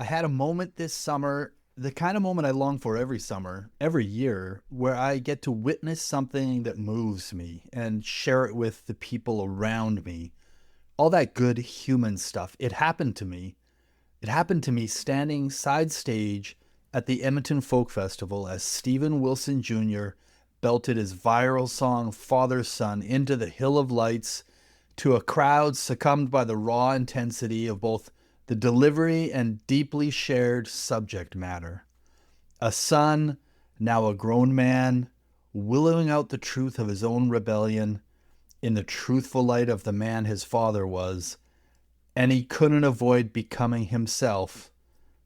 I had a moment this summer, the kind of moment I long for every summer, every year, where I get to witness something that moves me and share it with the people around me. All that good human stuff. It happened to me. It happened to me standing side stage at the Edmonton Folk Festival as Stephen Wilson Jr. belted his viral song Father Son into the Hill of Lights to a crowd succumbed by the raw intensity of both the delivery and deeply shared subject matter. A son, now a grown man, willowing out the truth of his own rebellion in the truthful light of the man his father was, and he couldn't avoid becoming himself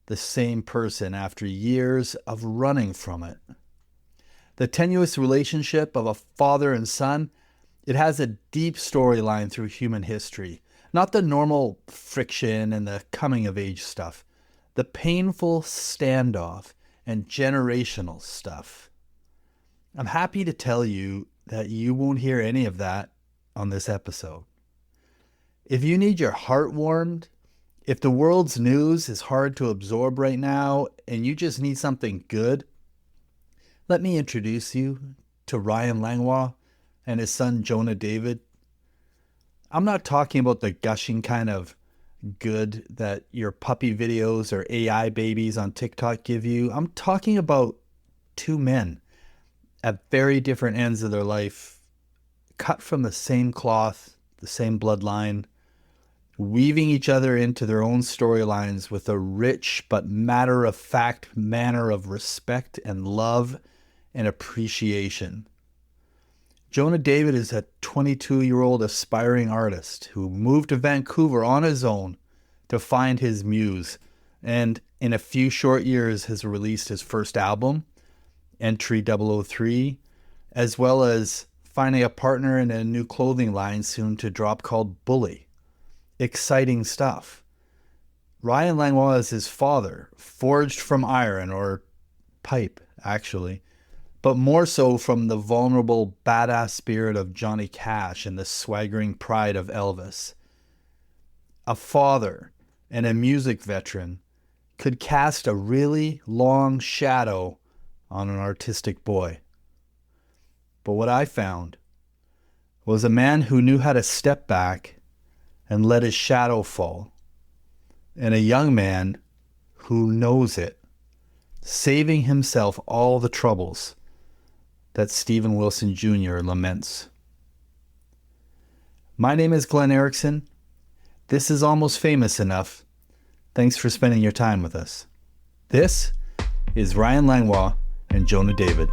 the same person after years of running from it. The tenuous relationship of a father and son, it has a deep storyline through human history. Not the normal friction and the coming of age stuff. The painful standoff and generational stuff. I'm happy to tell you that you won't hear any of that on this episode. If you need your heart warmed, if the world's news is hard to absorb right now and you just need something good, let me introduce you to Ryan Langlois and his son Jonah David. I'm not talking about the gushing kind of good that your puppy videos or AI babies on TikTok give you. I'm talking about two men at very different ends of their life, cut from the same cloth, the same bloodline, weaving each other into their own storylines with a rich but matter-of-fact manner of respect and love and appreciation. Jonah David is a 22-year-old aspiring artist who moved to Vancouver on his own to find his muse, and in a few short years has released his first album, Entry 003, as well as finding a partner in a new clothing line soon to drop called Bully. Exciting stuff. Ryan Langlois is his father, forged from iron, or pipe, actually, but more so from the vulnerable, badass spirit of Johnny Cash and the swaggering pride of Elvis. A father and a music veteran could cast a really long shadow on an artistic boy. But what I found was a man who knew how to step back and let his shadow fall, and a young man who knows it, saving himself all the troubles that Stephen Wilson Jr. laments. My name is Glen Erickson. This is Almost Famous Enough. Thanks for spending your time with us. This is Ryan Langlois and Jonah David.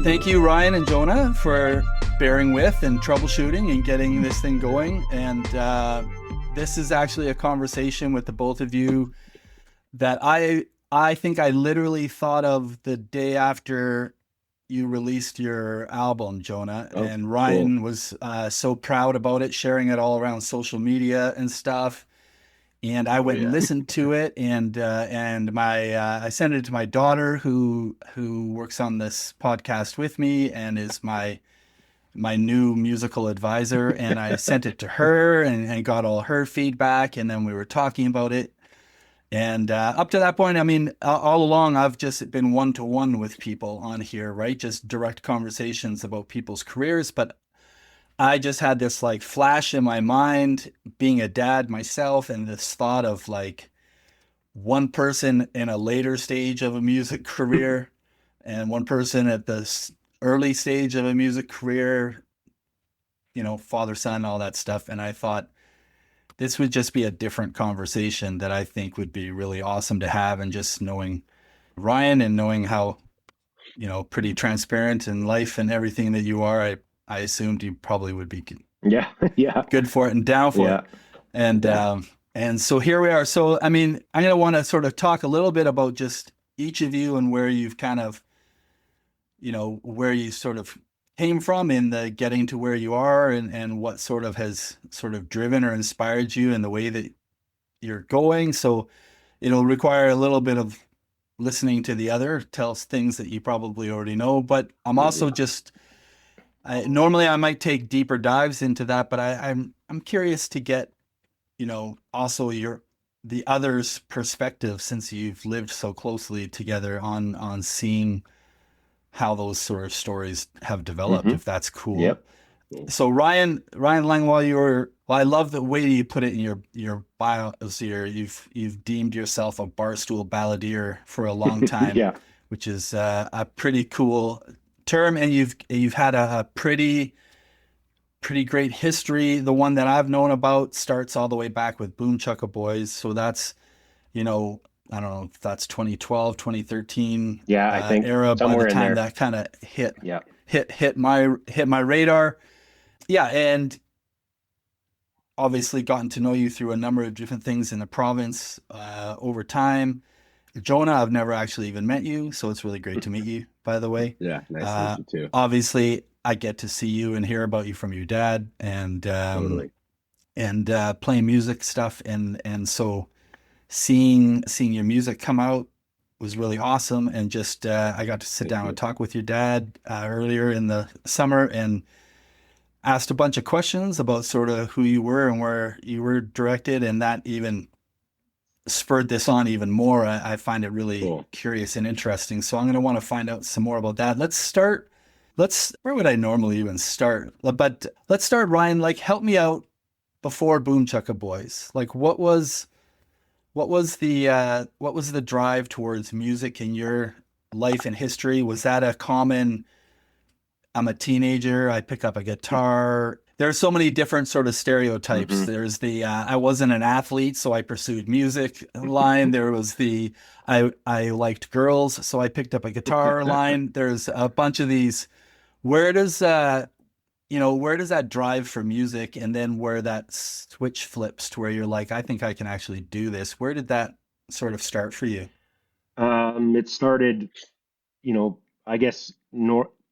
Thank you, Ryan and Jonah, for bearing with and troubleshooting and getting this thing going. And this is actually a conversation with the both of you that I think I literally thought of the day after you released your album, Jonah. Oh, and Ryan cool. was so proud about it, sharing it all around social media and stuff. And I Oh went and yeah. listened to it, and I sent it to my daughter, who works on this podcast with me and is my new musical advisor. And I sent it to her and got all her feedback, and then we were talking about it. And up to that point, I mean, all along, I've just been one-to-one with people on here, right? Just direct conversations about people's careers. But I just had this like flash in my mind, being a dad myself, and this thought of like one person in a later stage of a music career and one person at the early stage of a music career, father, son, all that stuff. And I thought this would just be a different conversation that I think would be really awesome to have. And just knowing Ryan and knowing how, pretty transparent in life and everything that you are, I assumed you probably would be Yeah. Yeah. good for it and down for it. Yeah. And Yeah. and so here we are. So I mean, I'm gonna want to sort of talk a little bit about just each of you and where you've kind of, where you sort of came from in the getting to where you are, and what sort of has sort of driven or inspired you in the way that you're going. So it'll require a little bit of listening to the other tells things that you probably already know. But I'm also Mhm. just normally I might take deeper dives into that, but I'm curious to get, also the other's perspective since you've lived so closely together on seeing how those sort of stories have developed, Mhm. if that's cool. Yep. Yeah. So Ryan Langlois, well, I love the way you put it in your bios here. You've deemed yourself a barstool balladeer for a long time, Yeah. which is a pretty cool term, and you've had a pretty great history. The one that I've known about starts all the way back with Boom Chucka Boys, so that's you know I don't know if that's 2012, 2013 Yeah, I think era. By the somewhere in time there. that kind of Yeah. hit my radar, yeah, and obviously gotten to know you through a number of different things in the province over time. Jonah, I've never actually even met you, so it's really great to meet you, by the way. Yeah, nice to meet Uh, you too. Obviously, I get to see you and hear about you from your dad Totally. and playing music stuff, and so seeing your music come out was really awesome. And just I got to sit Thank down and you. talk with your dad earlier in the summer and asked a bunch of questions about sort of who you were and where you were directed, and that even spurred this on even more. I find it really Cool. curious and interesting. So I'm going to want to find out some more about that. Let's start. Where would I normally even start? But let's start, Ryan. Like, help me out before Boom Chucka Boys. Like, what was the drive towards music in your life and history? Was that a common I'm a teenager. I pick up a guitar. There's so many different sort of stereotypes. Hmm. There's the I wasn't an athlete, so I pursued music line. There was the I liked girls, so I picked up a guitar line. There's a bunch of these. Where does where does that drive for music, and then where that switch flips to where you're like, I think I can actually do this. Where did that sort of start for you? It started, I guess,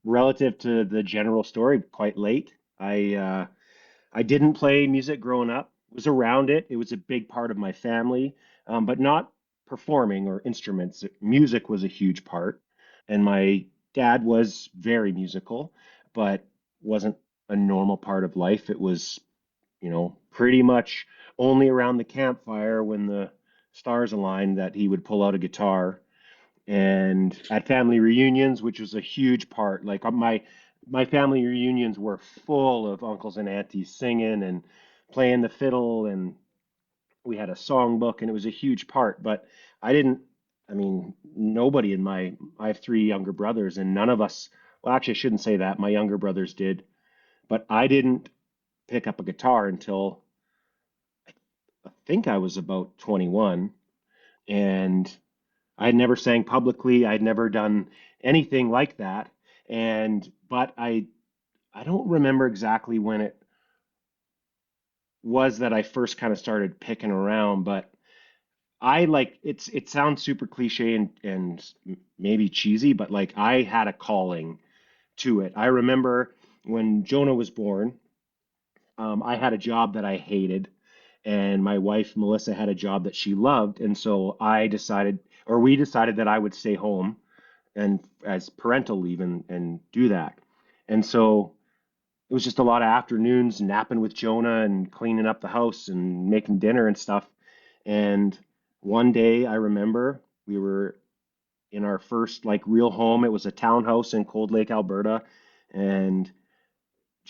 relative to the general story, quite late. I didn't play music growing up. Was around it. It was a big part of my family, but not performing or instruments. Music was a huge part, and my dad was very musical, but wasn't a normal part of life. It was, pretty much only around the campfire when the stars aligned that he would pull out a guitar and at family reunions, which was a huge part. Like my family reunions were full of uncles and aunties singing and playing the fiddle, and we had a songbook, and it was a huge part. But I didn't. I mean, nobody in my I have three younger brothers, and none of us. Well, actually, I shouldn't say that. My younger brothers did, but I didn't pick up a guitar until I think I was about 21, and I had never sang publicly. I'd never done anything like that. But I don't remember exactly when it was that I first kind of started picking around, but I like it sounds super cliche and maybe cheesy, but like I had a calling to it. I remember when Jonah was born, I had a job that I hated, and my wife Melissa had a job that she loved, and so we decided that I would stay home and as parental leave and do that. And so it was just a lot of afternoons napping with Jonah and cleaning up the house and making dinner and stuff. And one day I remember we were in our first like real home. It was a townhouse in Cold Lake, Alberta. And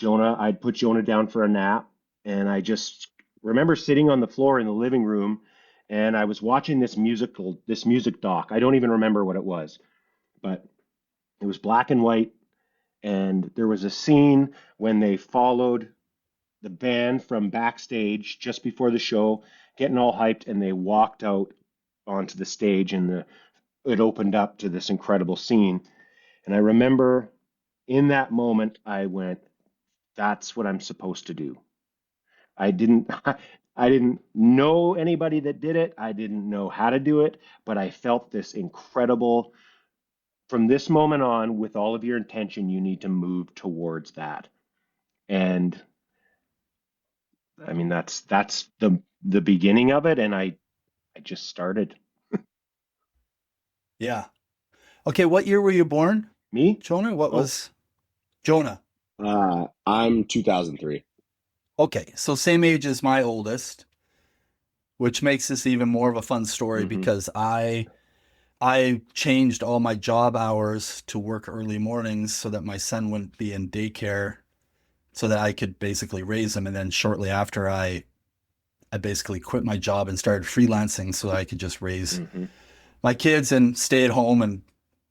I'd put Jonah down for a nap. And I just remember sitting on the floor in the living room and I was watching this music doc. I don't even remember what it was, but it was black and white, and there was a scene when they followed the band from backstage just before the show, getting all hyped, and they walked out onto the stage, and it opened up to this incredible scene. And I remember in that moment, I went, "That's what I'm supposed to do." I didn't. I didn't know anybody that did it. I didn't know how to do it, but I felt this incredible from this moment on, with all of your intention, you need to move towards that. And I mean, that's the beginning of it. And I just started. Yeah. Okay, what year were you born, Me? Jonah? What Oh, was Jonah? I'm 2003. Okay, so same age as my oldest, which makes this even more of a fun story mm-hmm. because I changed all my job hours to work early mornings so that my son wouldn't be in daycare so that I could basically raise him. And then shortly after I basically quit my job and started freelancing so I could just raise Mm-hmm. my kids and stay at home. And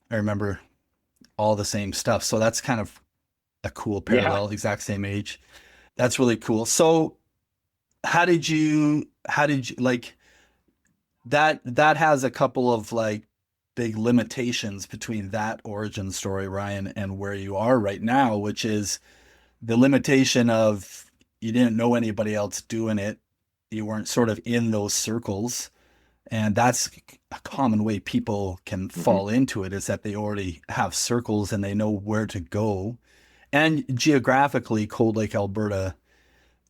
I remember all the same stuff. So that's kind of a cool Yeah. parallel, exact same age. That's really cool. So how did you like that has a couple of like big limitations between that origin story, Ryan, and where you are right now, which is the limitation of you didn't know anybody else doing it. You weren't sort of in those circles. And that's a common way people can Mm-hmm. fall into it is that they already have circles and they know where to go. And geographically, Cold Lake, Alberta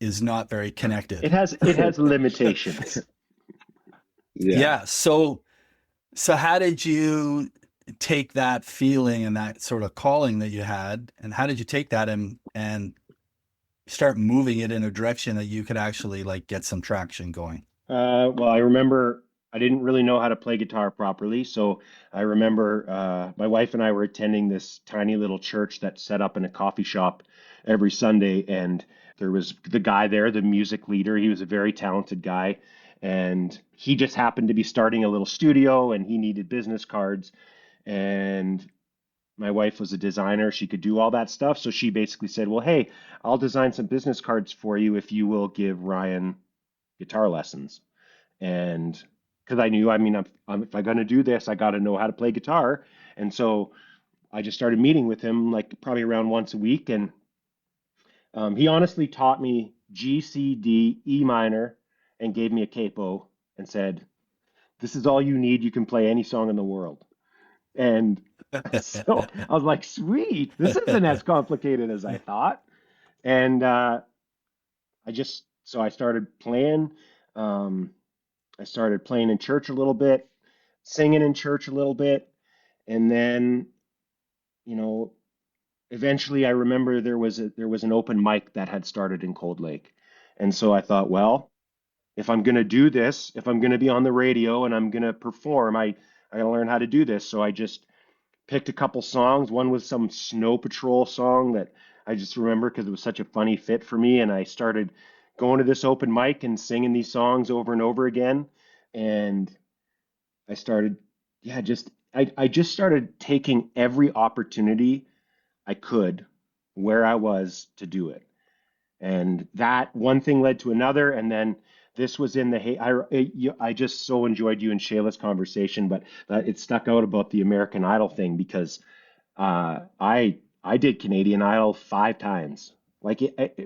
is not very connected. It has limitations. Yeah. Yeah. So how did you take that feeling and that sort of calling that you had, and how did you take that and start moving it in a direction that you could actually like get some traction going? Well, I remember I didn't really know how to play guitar properly, so I remember my wife and I were attending this tiny little church that's set up in a coffee shop every Sunday, and there was the guy there, the music leader. He was a very talented guy, and he just happened to be starting a little studio, and he needed business cards, and my wife was a designer. She could do all that stuff, so she basically said, "Well, hey, I'll design some business cards for you if you will give Ryan guitar lessons." And because I knew, I mean, if I'm going to do this, I got to know how to play guitar. And so I just started meeting with him like probably around once a week. And he honestly taught me G, C, D, E minor, and gave me a capo and said, "This is all you need. You can play any song in the world." And so I was like, "Sweet, this isn't as complicated as I thought." And so I started playing. Um, I started playing in church a little bit, singing in church a little bit, and then, you know, eventually I remember there was an open mic that had started in Cold Lake. And so I thought, well, if I'm going to do this, if I'm going to be on the radio and I'm going to perform, I got to learn how to do this. So I just picked a couple songs. One was some Snow Patrol song that I just remember because it was such a funny fit for me. And I started going to this open mic and singing these songs over and over again. And I started, yeah, I just started taking every opportunity I could where I was to do it. And that one thing led to another. And then this was in the hey, I just so enjoyed you and Shayla's conversation, but it stuck out about the American Idol thing because I did Canadian Idol 5 times, like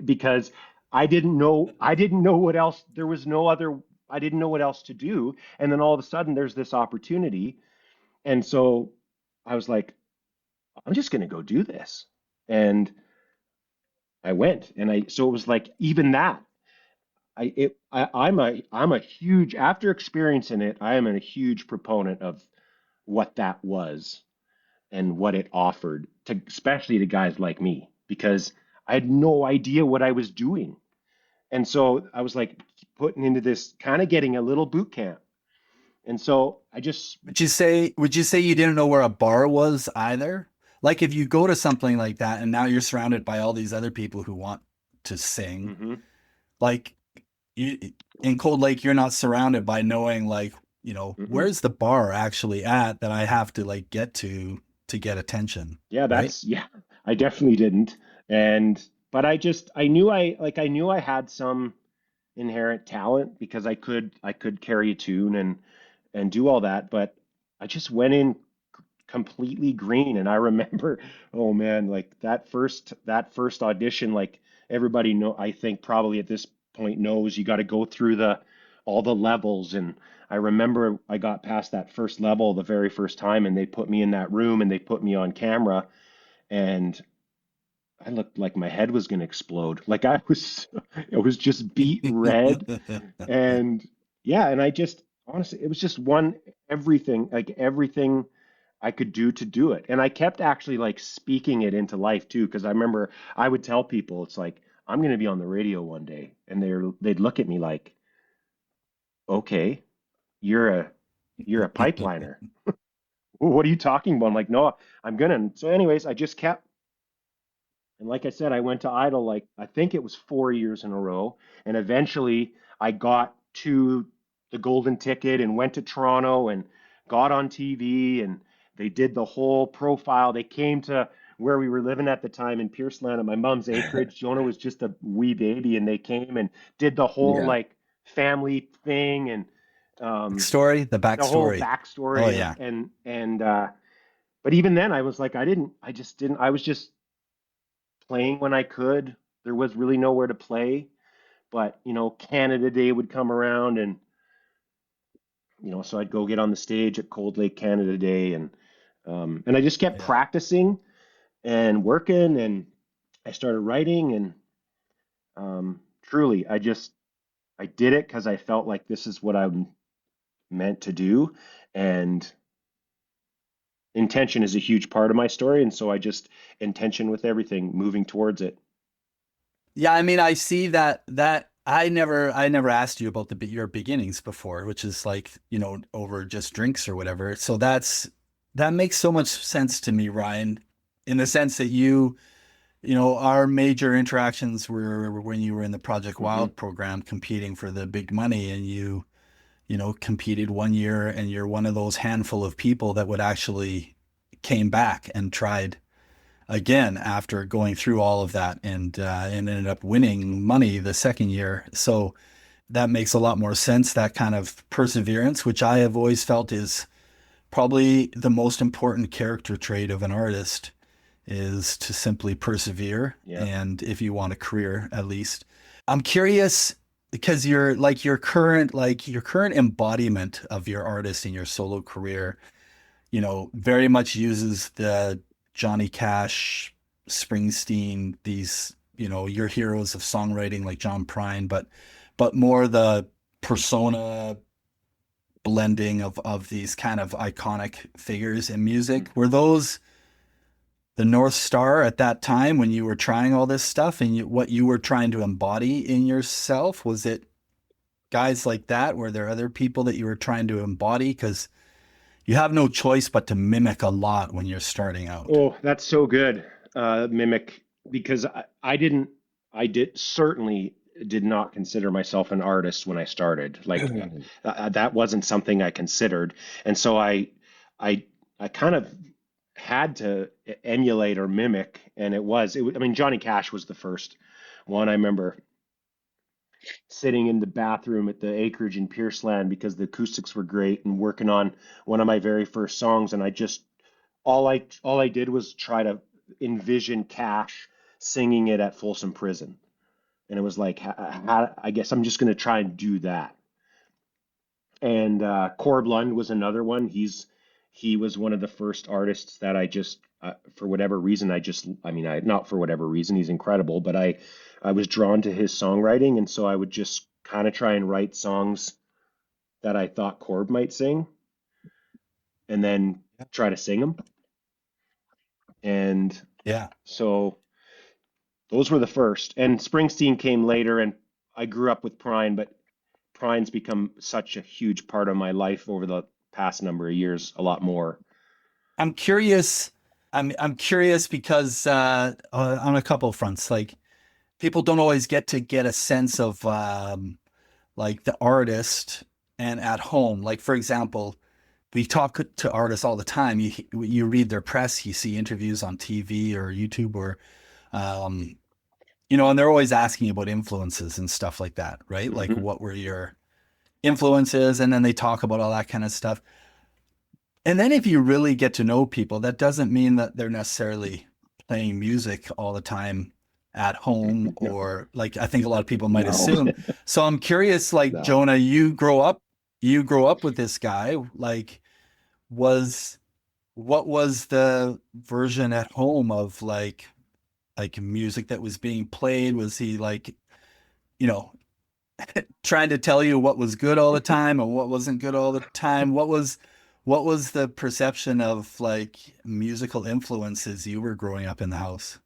because I didn't know what else. There was no other. I didn't know what else to do, and then all of a sudden there's this opportunity, and so I was like, I'm just gonna go do this, and I went, and I so it was like even that. I'm a huge after experiencing it. I am a huge proponent of what that was and what it offered to especially to guys like me because I had no idea what I was doing. And so I was like putting into this kind of getting a little boot camp. And so I just Would you say you didn't know where a bar was either? Like if you go to something like that and now you're surrounded by all these other people who want to sing, mhm, like you in Cold Lake, you're not surrounded by knowing like, mhm. where's the bar actually at that I have to like get to get attention, Yeah, right? yeah, I definitely didn't. And but I knew I had some inherent talent because I could carry a tune and do all that, but I just went in completely green. And I remember, oh man, like that first audition, like everybody know, I think probably at this point knows you got to go through the all the levels. And I remember I got past that first level the very first time, and they put me in that room and they put me on camera, and I looked like my head was going to explode. Like it was just beat red. And yeah, and I just honestly, it was just everything, like everything. I could do to do it. And I kept actually like speaking it into life too, because I remember I would tell people, it's like, I'm going to be on the radio one day. And they'd look at me like, okay, you're a you're a pipeliner. What are you talking about? I'm like, no, I'm gonna. So, anyways, I just kept, and like I said, I went to Idol like I think it was 4 years in a row, and eventually I got to the golden ticket and went to Toronto and got on TV, and they did the whole profile. They came to where we were living at the time in Pierceland at my mom's acreage. Jonah was just a wee baby, and they came and did the whole Yeah. like family thing and um, The the whole backstory. Oh backstory yeah. and but even then I was like I just didn't I was just playing when I could. There was really nowhere to play, but Canada Day would come around and so I'd go get on the stage at Cold Lake Canada Day and I just kept Yeah. practicing and working and I started writing and truly I did it because I felt like this is what I'm meant to do and intention is a huge part of my story, and so I just intention with everything, moving towards it. Yeah, I mean, I see that I never asked you about your beginnings before, which is like, over just drinks or whatever. So that makes so much sense to me, Ryan, in the sense that our major interactions were when you were in the Project Hmm. Wild program competing for the big money, and competed one year, and you're one of those handful of people that would actually came back and tried again after going through all of that, and ended up winning money the second year. So that makes a lot more sense. That kind of perseverance, which I have always felt is probably the most important character trait of an artist, is to simply persevere. Yeah. And if you want a career, at least. I'm curious because your current embodiment of your artist in your solo career, very much uses the Johnny Cash, Springsteen, these, your heroes of songwriting like John Prine, but more the persona blending of these kind of iconic figures in music. Were those the North Star at that time when you were trying all this stuff, and what you were trying to embody in yourself? Was it guys like that? Were there other people that you were trying to embody? Because you have no choice but to mimic a lot when you're starting out. Oh, that's so good. Mimic because I did certainly did not consider myself an artist when I started. Like that wasn't something I considered, and so I I kind of had to emulate or mimic, and I mean, Johnny Cash was the first one. I remember sitting in the bathroom at the acreage in Pierceland because the acoustics were great and working on one of my very first songs, and I just all I did was try to envision Cash singing it at Folsom Prison, and it was like, I guess I'm just going to try and do that. And Corb Lund was another one. He was one of the first artists that I just for whatever reason I mean I not for whatever reason he's incredible, but I was drawn to his songwriting, and so I would just kind of try and write songs that I thought Corb might sing, and then try to sing them. And Yeah. so those were the first. And Springsteen came later, and I grew up with Prine, but Prine's become such a huge part of my life over the past number of years, a lot more. I'm curious. I'm curious because on a couple of fronts, like people don't always get a sense of like the artist and at home. Like for example, we talk to artists all the time. You read their press, you see interviews on TV or YouTube, or um, and they're always asking about influences and stuff like that, right? Like Hmm. what were your influences, and then they talk about all that kind of stuff. And then if you really get to know people, that doesn't mean that they're necessarily playing music all the time at home, No, or like I think a lot of people might No, assume. So I'm curious, like no. Jonah, you grow up with this guy. Like, was what was the version at home of like music that was being played? Was he like, you know, trying to tell you what was good all the time and what wasn't good all the time? What was the perception of like musical influences you were growing up in the house?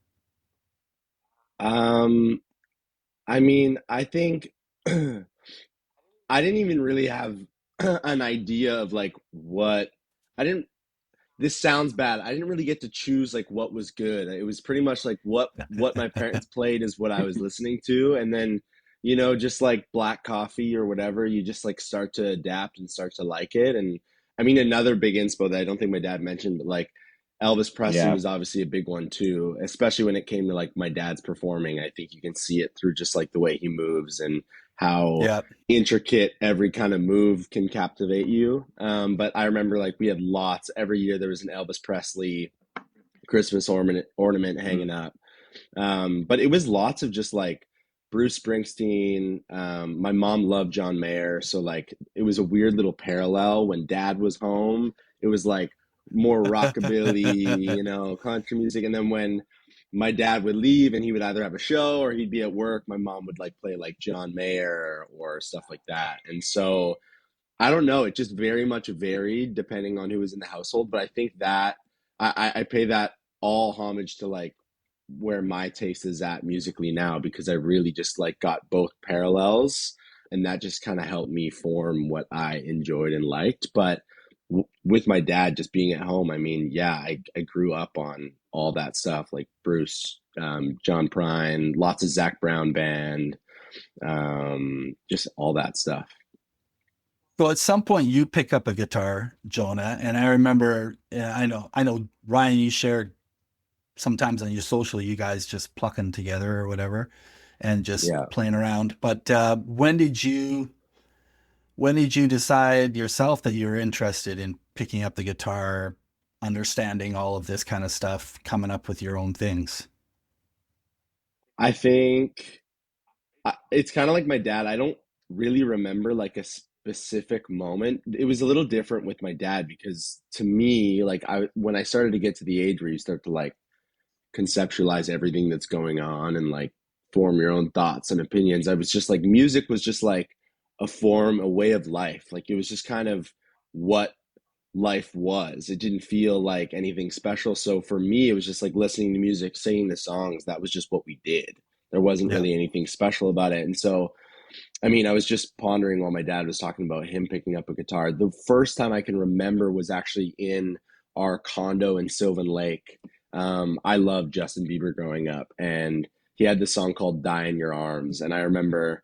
Um, I mean, I think I didn't even really have an idea of like what I didn't this sounds bad. I didn't really get to choose like what was good. It was pretty much like what my parents played is what I was listening to, and then just like black coffee or whatever, you just like start to adapt and start to like it. And I mean, another big inspo that I don't think my dad mentioned, but like Elvis Presley Yeah. was obviously a big one too, especially when it came to like my dad's performing. I think you can see it through just like the way he moves and how Yeah. intricate every kind of move can captivate you. But I remember like we had lots every year. There was an Elvis Presley Christmas ornament hanging up. But it was lots of just like Bruce Springsteen. My mom loved John Mayer, so like it was a weird little parallel. When Dad was home, it was like more rockabilly, country music, and then when my dad would leave and he would either have a show or he'd be at work, my mom would like play like John Mayer or stuff like that. And so I don't know. It just very much varied depending on who was in the household. But I think that I pay that all homage to like where my taste is at musically now, because I really just like got both parallels, and that just kind of helped me form what I enjoyed and liked. But with my dad just being at home, I mean, yeah, I grew up on all that stuff like Bruce, John Prine, lots of Zach Brown band, just all that stuff. So at some point you pick up a guitar, Jonah, and I remember, I know, Ryan, you shared sometimes on your social, you guys just plucking together or whatever, and just Yeah. playing around. But when did you decide yourself that you were interested in picking up the guitar, understanding all of this kind of stuff, coming up with your own things? I think it's kind of like my dad. I don't really remember like a specific moment. It was a little different with my dad because to me, like when I started to get to the age where you start to like conceptualize everything that's going on and like form your own thoughts and opinions, I was just like music was just like a form, a way of life. Like it was just kind of what life was. It didn't feel like anything special. So for me, it was just like listening to music, singing the songs. That was just what we did. There wasn't Yeah. really anything special about it. And so, I mean, I was just pondering while my dad was talking about him picking up a guitar. The first time I can remember was actually in our condo in Sylvan Lake. I loved Justin Bieber growing up, and he had this song called Die in Your Arms. And I remember,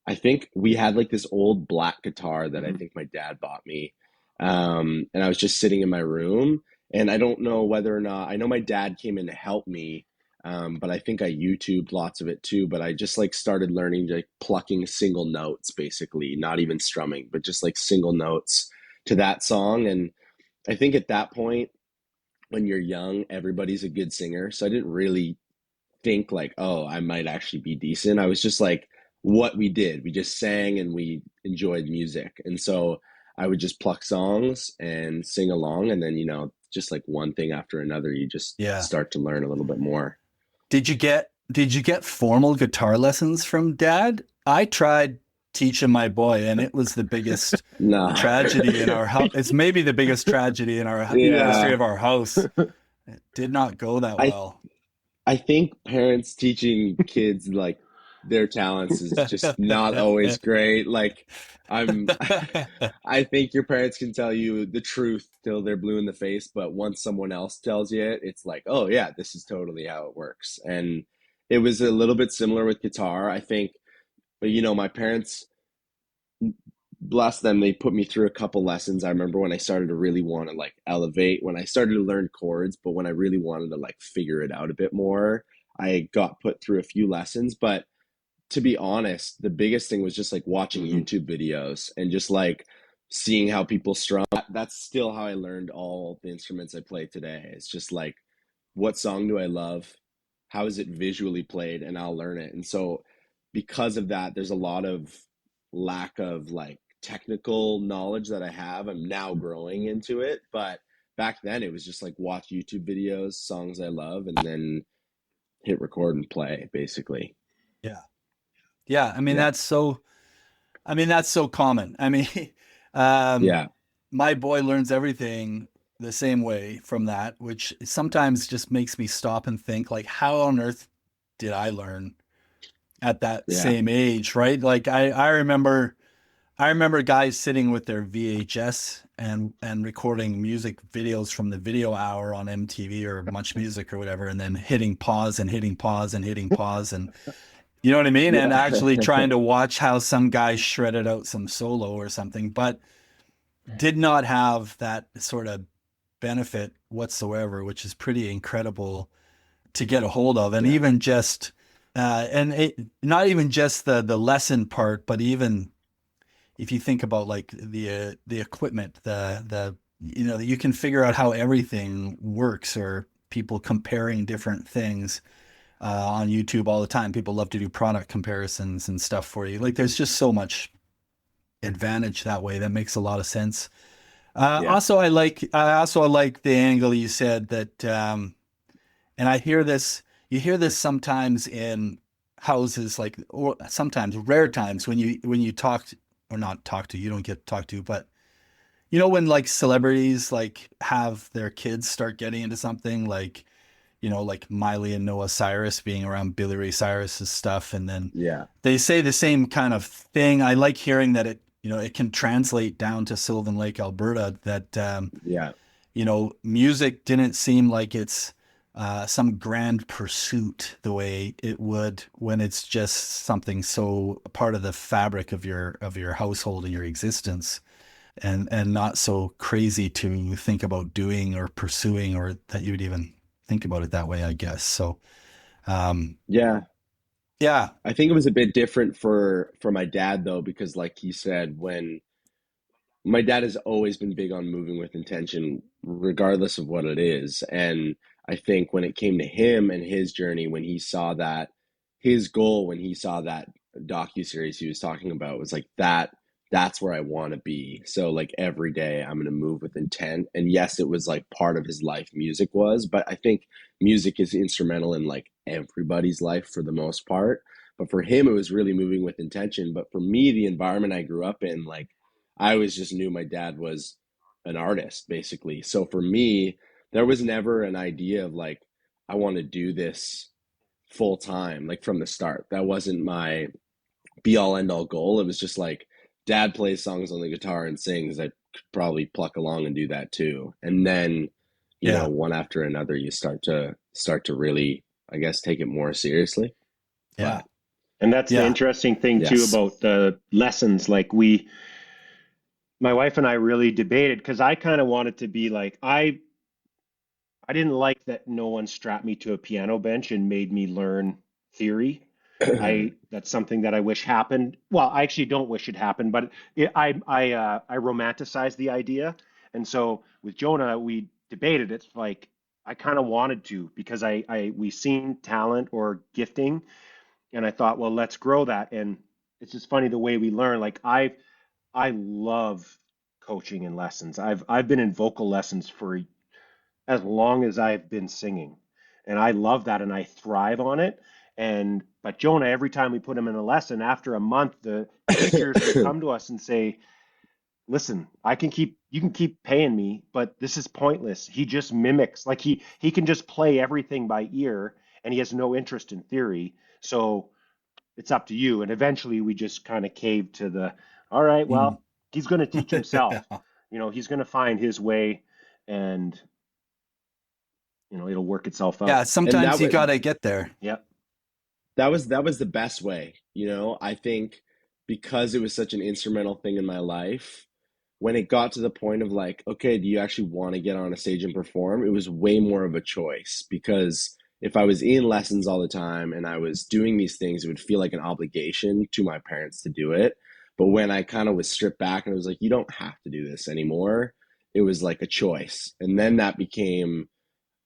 I think we had like this old black guitar that I think my dad bought me. And I was just sitting in my room, and I don't know whether or not, I know my dad came in to help me, but I think I YouTubed lots of it too. But I just like started learning like plucking single notes, basically, not even strumming, but just like single notes to that song. And I think at that point, when you're young, everybody's a good singer. So I didn't really think like, oh, I might actually be decent. I was just like, what we did, we just sang and we enjoyed music. And so I would just pluck songs and sing along. And then, just like one thing after another, you just Yeah. start to learn a little bit more. Did you get formal guitar lessons from dad? I tried teaching my boy, and it was the biggest No. tragedy in our house. It's maybe the biggest tragedy in our history Yeah. of our house. It did not go that I well. I think parents teaching kids like their talents is just not always great. Like I'm I think your parents can tell you the truth till they're blue in the face, but once someone else tells you it, it's like, "Oh yeah, this is totally how it works." And it was a little bit similar with guitar, I think. But my parents, bless them, they put me through a couple lessons. I remember when I started to really want to like elevate, when I started to learn chords, but when I really wanted to like figure it out a bit more, I got put through a few lessons. But to be honest, the biggest thing was just like watching YouTube videos and just like seeing how people strum. That's still how I learned all the instruments I play today. It's just like, what song do I love? How is it visually played? And I'll learn it. And so, because of that, there's a lot of lack of like technical knowledge that I have. I'm now growing into it. But back then, it was just like watch YouTube videos, songs I love, and then hit record and play, basically. Yeah. Yeah. I mean, Yeah. that's so common. I mean, um, Yeah. my boy learns everything the same way from that, which sometimes just makes me stop and think, like, how on earth did I learn at that Yeah. same age, right? Like I remember guys sitting with their VHS and recording music videos from the video hour on MTV or Much Music or whatever, and then hitting pause and hitting pause and hitting pause, and you know what I mean? And Yeah. actually trying to watch how some guy shredded out some solo or something, but did not have that sort of benefit whatsoever, which is pretty incredible to get a hold of. And Yeah. even just not even just the lesson part, but even if you think about like the equipment, the you can figure out how everything works, or people comparing different things on YouTube all the time. People love to do product comparisons and stuff for you. Like there's just so much advantage that way. That makes a lot of sense. Yeah. I also like the angle you said that, and I hear this. You hear this sometimes in houses, like, or sometimes rare times when you talk or not talk to, you don't get to talk to, but when like celebrities like have their kids start getting into something, like like Miley and Noah Cyrus being around Billy Ray Cyrus's stuff, and then Yeah. they say the same kind of thing. I like hearing that it can translate down to Sylvan Lake, Alberta, that Yeah. music didn't seem like it's some grand pursuit the way it would when it's just something so part of the fabric of your household and your existence, and not so crazy to think about doing or pursuing, or that you would even think about it that way, I guess. So, Yeah. yeah, I think it was a bit different for my dad though, because like he said, when my dad has always been big on moving with intention, regardless of what it is. And I think when it came to him and his journey, when he saw that, his goal when he saw that docu-series he was talking about was like that's where I want to be. So like every day I'm going to move with intent. And yes, it was like part of his life, music was, but I think music is instrumental in like everybody's life for the most part. But for him, it was really moving with intention. But for me, the environment I grew up in, like I always just knew my dad was an artist, basically. So for me, there was never an idea of like, I want to do this full time, like from the start. That wasn't my be all end all goal. It was just like, dad plays songs on the guitar and sings. I could probably pluck along and do that too. And then, yeah, one after another, you start to really, I guess, take it more seriously. yeah, But And that's the yeah, interesting thing too yes, about the lessons. Like my wife and I really debated because I kind of wanted to be like, I didn't like that no one strapped me to a piano bench and made me learn theory. That's something that I wish happened. Well, I actually don't wish it happened, but I romanticize the idea. And so with Jonah, we debated. It's like I kind of wanted to because we seen talent or gifting, and I thought, well, let's grow that. And it's just funny the way we learn. Like I love coaching and lessons. I've been in vocal lessons for as long as I've been singing. And I love that and I thrive on it. And but Jonah, every time we put him in a lesson, after a month, the teachers would come to us and say, listen, you can keep paying me, but this is pointless. He just mimics, like he can just play everything by ear and he has no interest in theory. So it's up to you. And eventually we just kind of caved to the, all right, mm. well, he's going to teach himself. He's going to find his way and it'll work itself Yeah. out. and Sometimes you gotta get there. Yep. that was the best way. I think because it was such an instrumental thing in my life, when it got to the point of like, okay, do you actually want to get on a stage and perform? It was way more of a choice, because if I was in lessons all the time and I was doing these things, it would feel like an obligation to my parents to do it. But when I kind of was stripped back and it was like, you don't have to do this anymore, it was like a choice. And then that became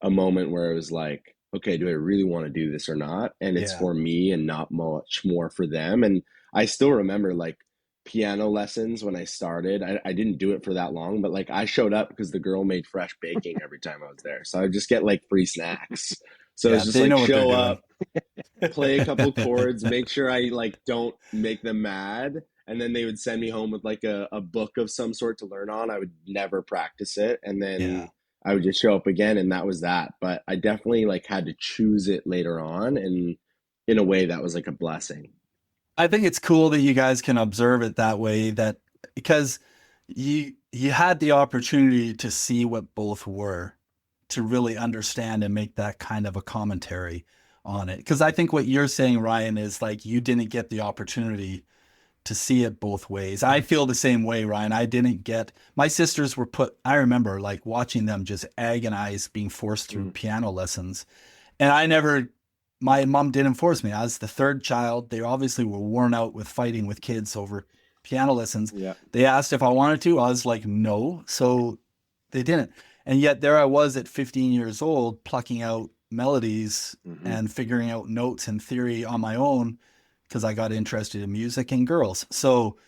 a moment where it was like, okay, do I really want to do this or not? And it's Yeah. for me and not much more for them. And I still remember like piano lessons when I started. I didn't do it for that long, but like I showed up because the girl made fresh baking every time I was there. So I would just get like free snacks. So it's Yeah. just They like know what they're show doing. up, play a couple chords, make sure I like don't make them mad, and then they would send me home with like a book of some sort to learn on. I would never practice it, and Yeah. then I would just show up again, and that was that. But I definitely like had to choose it later on, and in a way that was like a blessing. I think it's cool that you guys can observe it that way, that because you had the opportunity to see what both were, to really understand and make that kind of a commentary on it. Because I think what you're saying, Ryan, is like you didn't get the opportunity to see it both ways. I feel the same way, Ryan. I didn't get, my sisters were put, I remember like watching them just agonize being forced through Mm. piano lessons. And I never, my mom didn't force me. I was the third child. They obviously were worn out with fighting with kids over piano lessons. Yeah. They asked if I wanted to. I was like, no. So they didn't. And yet there I was at 15 years old, plucking out melodies Hmm. and figuring out notes and theory on my own because I got interested in music and girls. So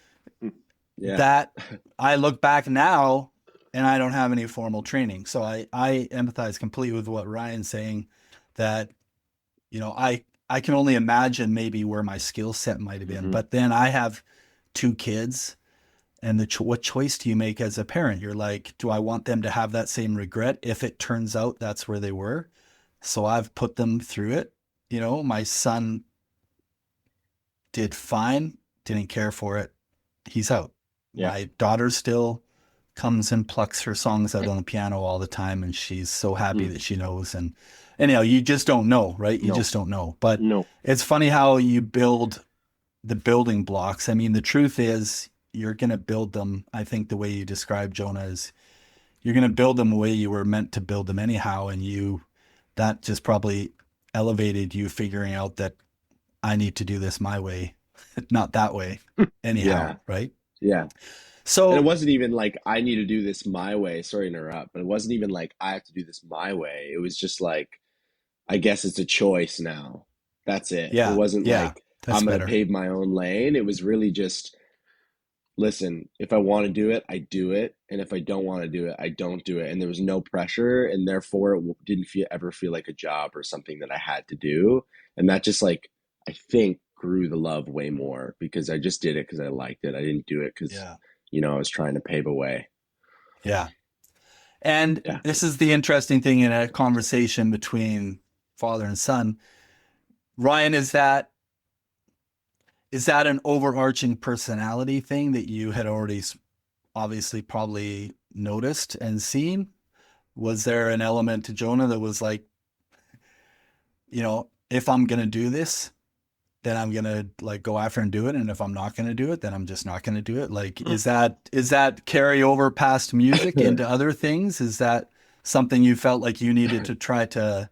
Yeah. that I look back now and I don't have any formal training. So I empathize completely with what Ryan's saying, that, you know, I can only imagine maybe where my skill set might have been, Hmm. but then I have two kids, and what choice do you make as a parent? You're like, do I want them to have that same regret if it turns out that's where they were? So I've put them through it. You know, my son did fine, didn't care for it. He's out. Yeah. My daughter still comes and plucks her songs out on the piano all the time, and she's so happy Mm. that she knows. And anyhow, you just don't know, right? You No. just don't know. But No. it's funny how you build the building blocks. I mean, the truth is you're going to build them. I think the way you describe Jonah is you're going to build them the way you were meant to build them anyhow. And that just probably elevated you figuring out that I need to do this my way, not that way anyhow. Yeah. Right. Yeah. And it So wasn't even like I need to do this my way. Sorry to interrupt, but it wasn't even like I have to do this my way. It was just like I guess it's a choice now. That's it. It yeah, wasn't yeah, like that's I'm gonna better. pave my own lane. It was really just listen, if I want to do it, I do it, and if I don't want to do it, I don't do it. And there was no pressure, and therefore didn't ever feel like a job or something that I had to do. And that just like I think grew the love way more because I just did it because I liked it. I didn't do it because Yeah, I was trying to pave a way. yeah. And Yeah. this is the interesting thing in a conversation between father and son. Ryan, is that an overarching personality thing that you had already obviously probably noticed and seen? Was there an element to Jonah that was like, if I'm going to do this, then I'm going to like go after and do it. And if I'm not going to do it, then I'm just not going to do it. Like, Mm. is that carry over past music into other things? Is that something you felt like you needed to try to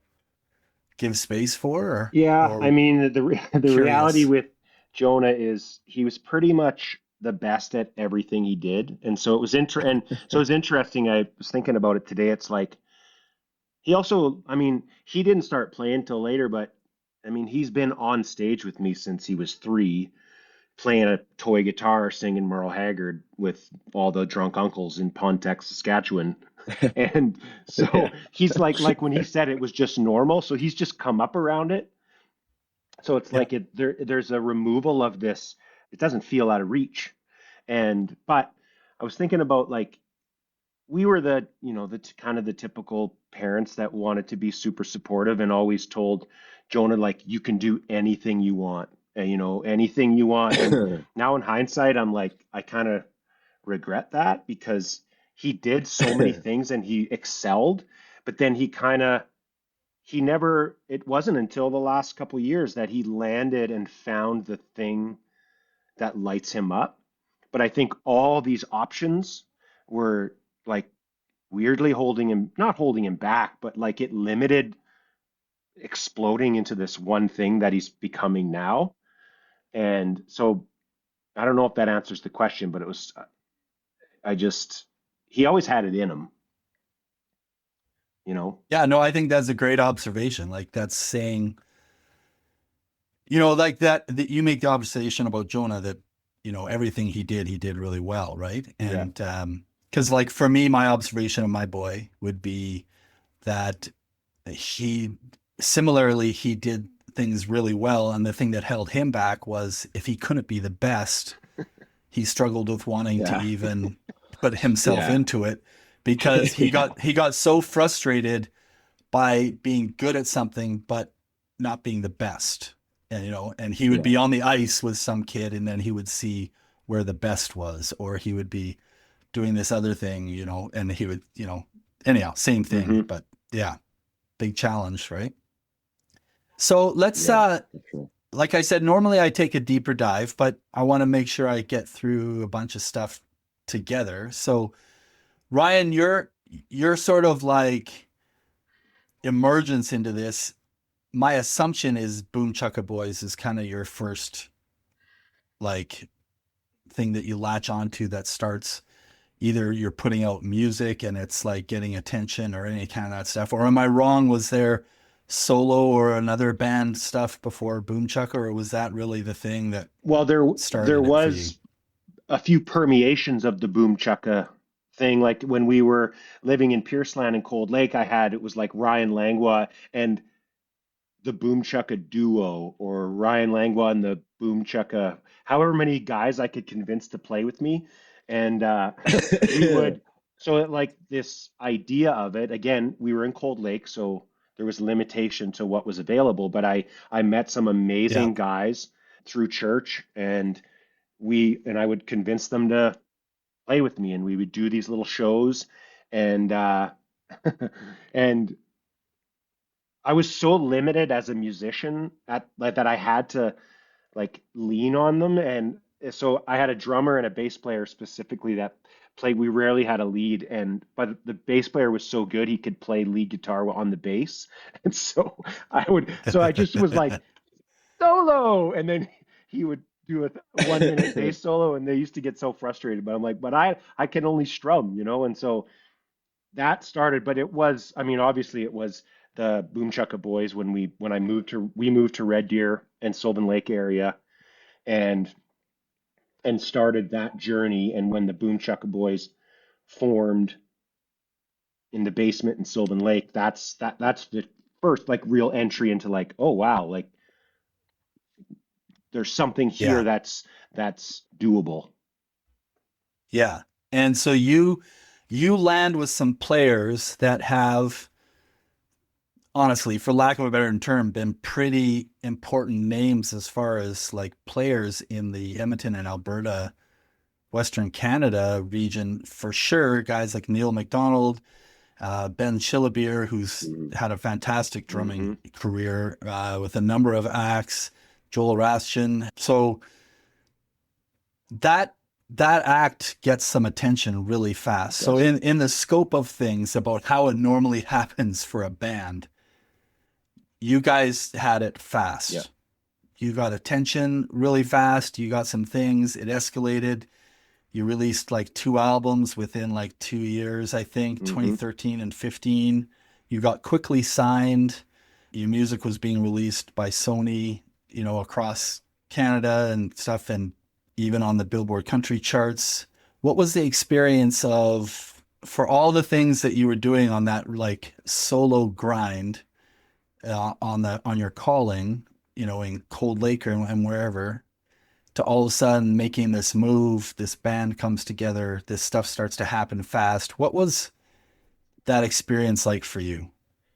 give space for, Yeah. I or mean, the reality curious? with Jonah is he was pretty much the best at everything he did, and so it was interesting. I was thinking about it today. It's like he also, I mean, he didn't start playing till later, but I mean, he's been on stage with me since he was 3, playing a toy guitar, singing Merle Haggard with all the drunk uncles in Pontiac, Saskatchewan. And so Yeah. he's like when he said it was just normal, so he's just come up around it. So it's Yeah. like there's a removal of this. It doesn't feel out of reach. But I was thinking about like we were the kind of the typical parents that wanted to be super supportive and always told Jonah like you can do anything you want, anything you want. And now in hindsight, I'm like I kind of regret that because he did so many things and he excelled, but then he never, it wasn't until the last couple years that he landed and found the thing that lights him up. But I think all these options were like weirdly not holding him back, but like it limited exploding into this one thing that he's becoming now. And so I don't know if that answers the question, but I just, he always had it in him, you know? Yeah, no, I think that's a great observation. Like that's saying, like that you make the observation about Jonah that, everything he did really well, right? Yeah. And because like for me, my observation of my boy would be that he similarly he did things really well, and the thing that held him back was if he couldn't be the best, he struggled with wanting to Yeah. even put himself Yeah. into it because Yeah. he got so frustrated by being good at something but not being the best. And and he would Yeah. be on the ice with some kid and then he would see where the best was, or he would be doing this other thing, and he would, anyhow, same thing, Hmm. but yeah, big challenge, right? So let's Yeah. For sure. like I said, normally I take a deeper dive, but I want to make sure I get through a bunch of stuff together. So Ryan, you're sort of like emergence into this. My assumption is Boom Chucka Boys is kind of your first like thing that you latch onto that starts, either you're putting out music and it's like getting attention or any kind of that stuff. Or am I wrong? Was there solo or another band stuff before Boom Chucka, or was that really the thing that Well, there started it for you? was a few permeations of the Boom Chucka thing. Like when we were living in Pierceland and Cold Lake, it was like Ryan Langlois and the Boom Chucka duo, or Ryan Langlois and the Boom Chucka, however many guys I could convince to play with me. And we would, so like this idea of it, again, we were in Cold Lake, so there was limitation to what was available, but I met some Yeah. amazing guys through church, and I would convince them to play with me, and we would do these little shows, and and I was so limited as a musician at like that I had to like lean on them, and so I had a drummer and a bass player specifically that played. We rarely had a lead, and but the bass player was so good he could play lead guitar on the bass, and so I just was like solo, and then he would do a 1 minute bass solo, and they used to get so frustrated. But I'm like, but I can only strum, and so that started. But it was, I mean, obviously it was the Boom Chucka Boys when we moved to Red Deer and Sylvan Lake area, and started that journey. And when the Boom Chucka Boys formed in the basement in Sylvan Lake, that's the first like real entry into like, oh wow, like there's something here Yeah. that's doable. Yeah. And so you land with some players that have, honestly, for lack of a better term, been pretty important names as far as like players in the Edmonton and Alberta, Western Canada region for sure. Guys like Neil McDonald, Ben Shillabeer, who's Mhm. had a fantastic Hmm. drumming career with a number of acts, Joel Rastian. So that that act gets some attention really fast. So Yes. in the scope of things about how it normally happens for a band, you guys had it Yeah. fast. You got attention really fast. You got some things. It escalated. You released like 2 albums within like 2 years, I think, Hmm. 2013 and 15. You got quickly signed. Your music was being released by Sony, across Canada and stuff, and even on the Billboard country charts. What was the experience of, for all the things that you were doing on that like solo grind, on your calling, in Cold Lake and wherever, to all of a sudden making this move, this band comes together, this stuff starts to happen fast. What was that experience like for you?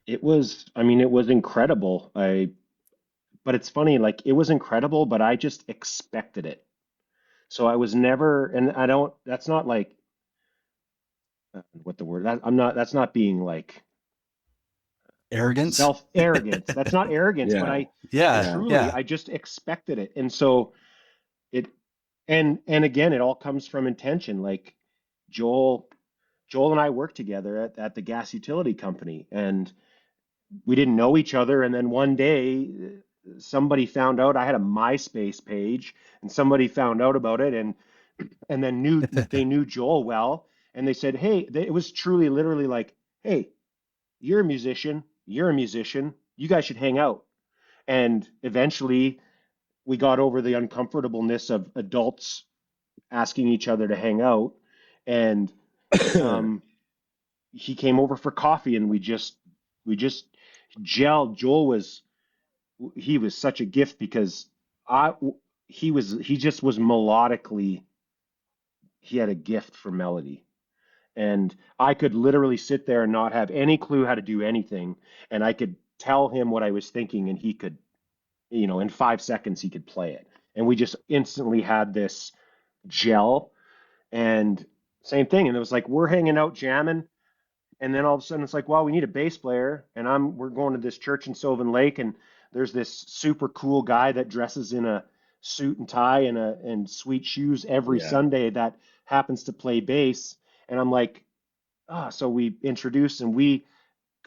It was, I mean, it was incredible. But it's funny, like it was incredible, but I just expected it. So I was never, and I don't, that's not like what the word, that's not being like Arrogance? self arrogance. That's not arrogance, but Yeah. Yeah, Yeah. truly, yeah. I just expected it. And so it, and again, it all comes from intention. Like Joel, Joel and I worked together at the gas utility company, and we didn't know each other. And then one day, somebody found out I had a MySpace page, and somebody found out about it, and then they knew Joel well, and they said, "Hey," it was truly, literally like, "Hey, you're a musician. You're a musician. You guys should hang out." And eventually, we got over the uncomfortableness of adults asking each other to hang out, and um, he came over for coffee, and we just gelled. Joel was such a gift because I he just was melodically he had a gift for melody. And I could literally sit there and not have any clue how to do anything. And I could tell him what I was thinking, and he could, in 5 seconds, he could play it. And we just instantly had this gel. And same thing. And it was like, we're hanging out jamming. And then all of a sudden it's like, well, we need a bass player. And we're going to this church in Sylvan Lake. And there's this super cool guy that dresses in a suit and tie and sweet shoes every Yeah. Sunday that happens to play bass. And I'm like, so we introduce and we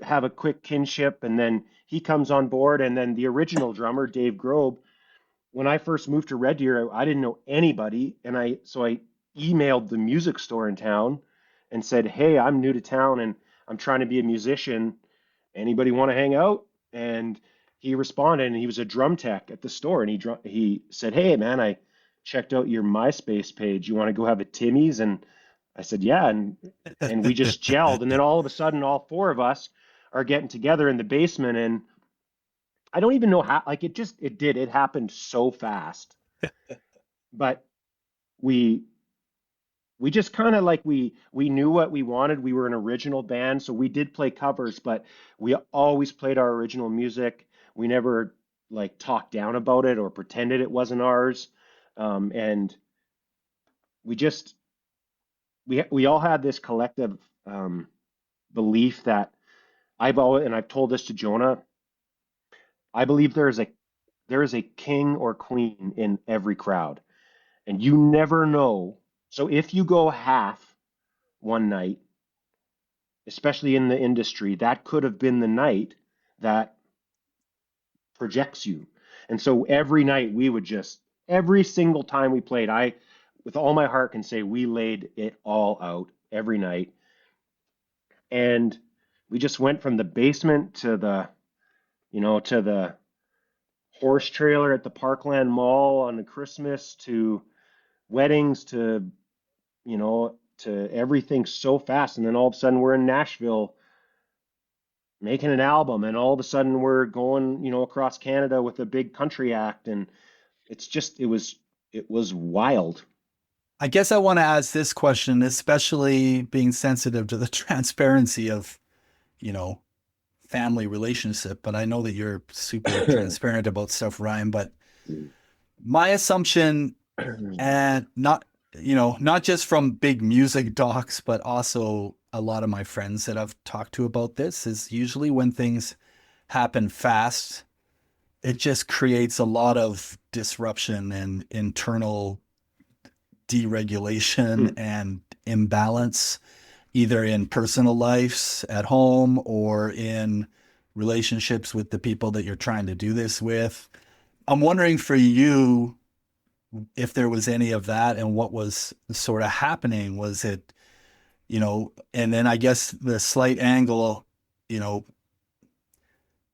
have a quick kinship, and then he comes on board, and then the original drummer, Dave Grobe, when I first moved to Red Deer, I didn't know anybody, and I emailed the music store in town and said, "Hey, I'm new to town and I'm trying to be a musician. Anybody want to hang out?" And he responded, and he was a drum tech at the store, and he said, "Hey, man, I checked out your MySpace page. You want to go have a Timmy's?" And I said, "Yeah," and we just gelled, and then all of a sudden, all four of us are getting together in the basement, and I don't even know how, like it happened so fast, but we we just kind of like we knew what we wanted. We were an original band, so we did play covers, but we always played our original music. We never like talked down about it or pretended it wasn't ours. And we just we all had this collective belief that I've told this to Jonah. I believe there is a king or queen in every crowd, and you never know. So if you go half one night, especially in the industry, that could have been the night that projects you. And so every night every single time we played, with all my heart, can say we laid it all out every night. And we just went from the basement to the horse trailer at the Parkland Mall on the Christmas, to weddings, to everything so fast. And then all of a sudden we're in Nashville making an album, and all of a sudden we're going, across Canada with a big country act. And it was wild. I guess I want to ask this question, especially being sensitive to the transparency of, you know, family relationship. But I know that you're super transparent about stuff, Ryan. But my assumption, and not just from big music docs, but also a lot of my friends that I've talked to about this, is usually when things happen fast, it just creates a lot of disruption and internal deregulation and imbalance, either in personal lives at home or in relationships with the people that you're trying to do this with. I'm wondering for you if there was any of that and what was sort of happening. Was it, and then I guess the slight angle,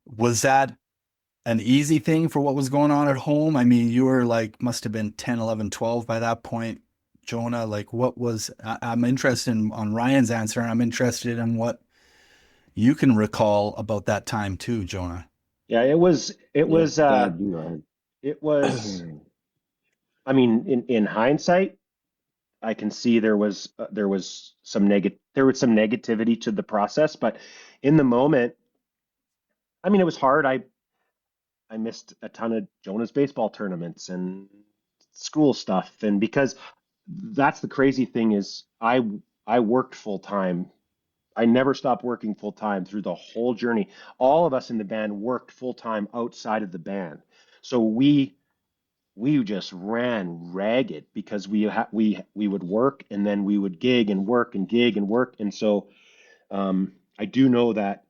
was that an easy thing for what was going on at home? I mean, you were like, must have been 10, 11, 12 by that point, Jonah. Like, I'm interested on Ryan's answer, and I'm interested in what you can recall about that time too, Jonah. Yeah, Yeah, that'd be right. it was, I mean, in hindsight, I can see there was some negativity to the process, but in the moment, I mean, it was hard. I missed a ton of Jonah's baseball tournaments and school stuff, and because that's the crazy thing is I worked full time. I never stopped working full time through the whole journey. All of us in the band worked full time outside of the band. So we just ran ragged because we would work, and then we would gig and work and gig and work. And so I do know that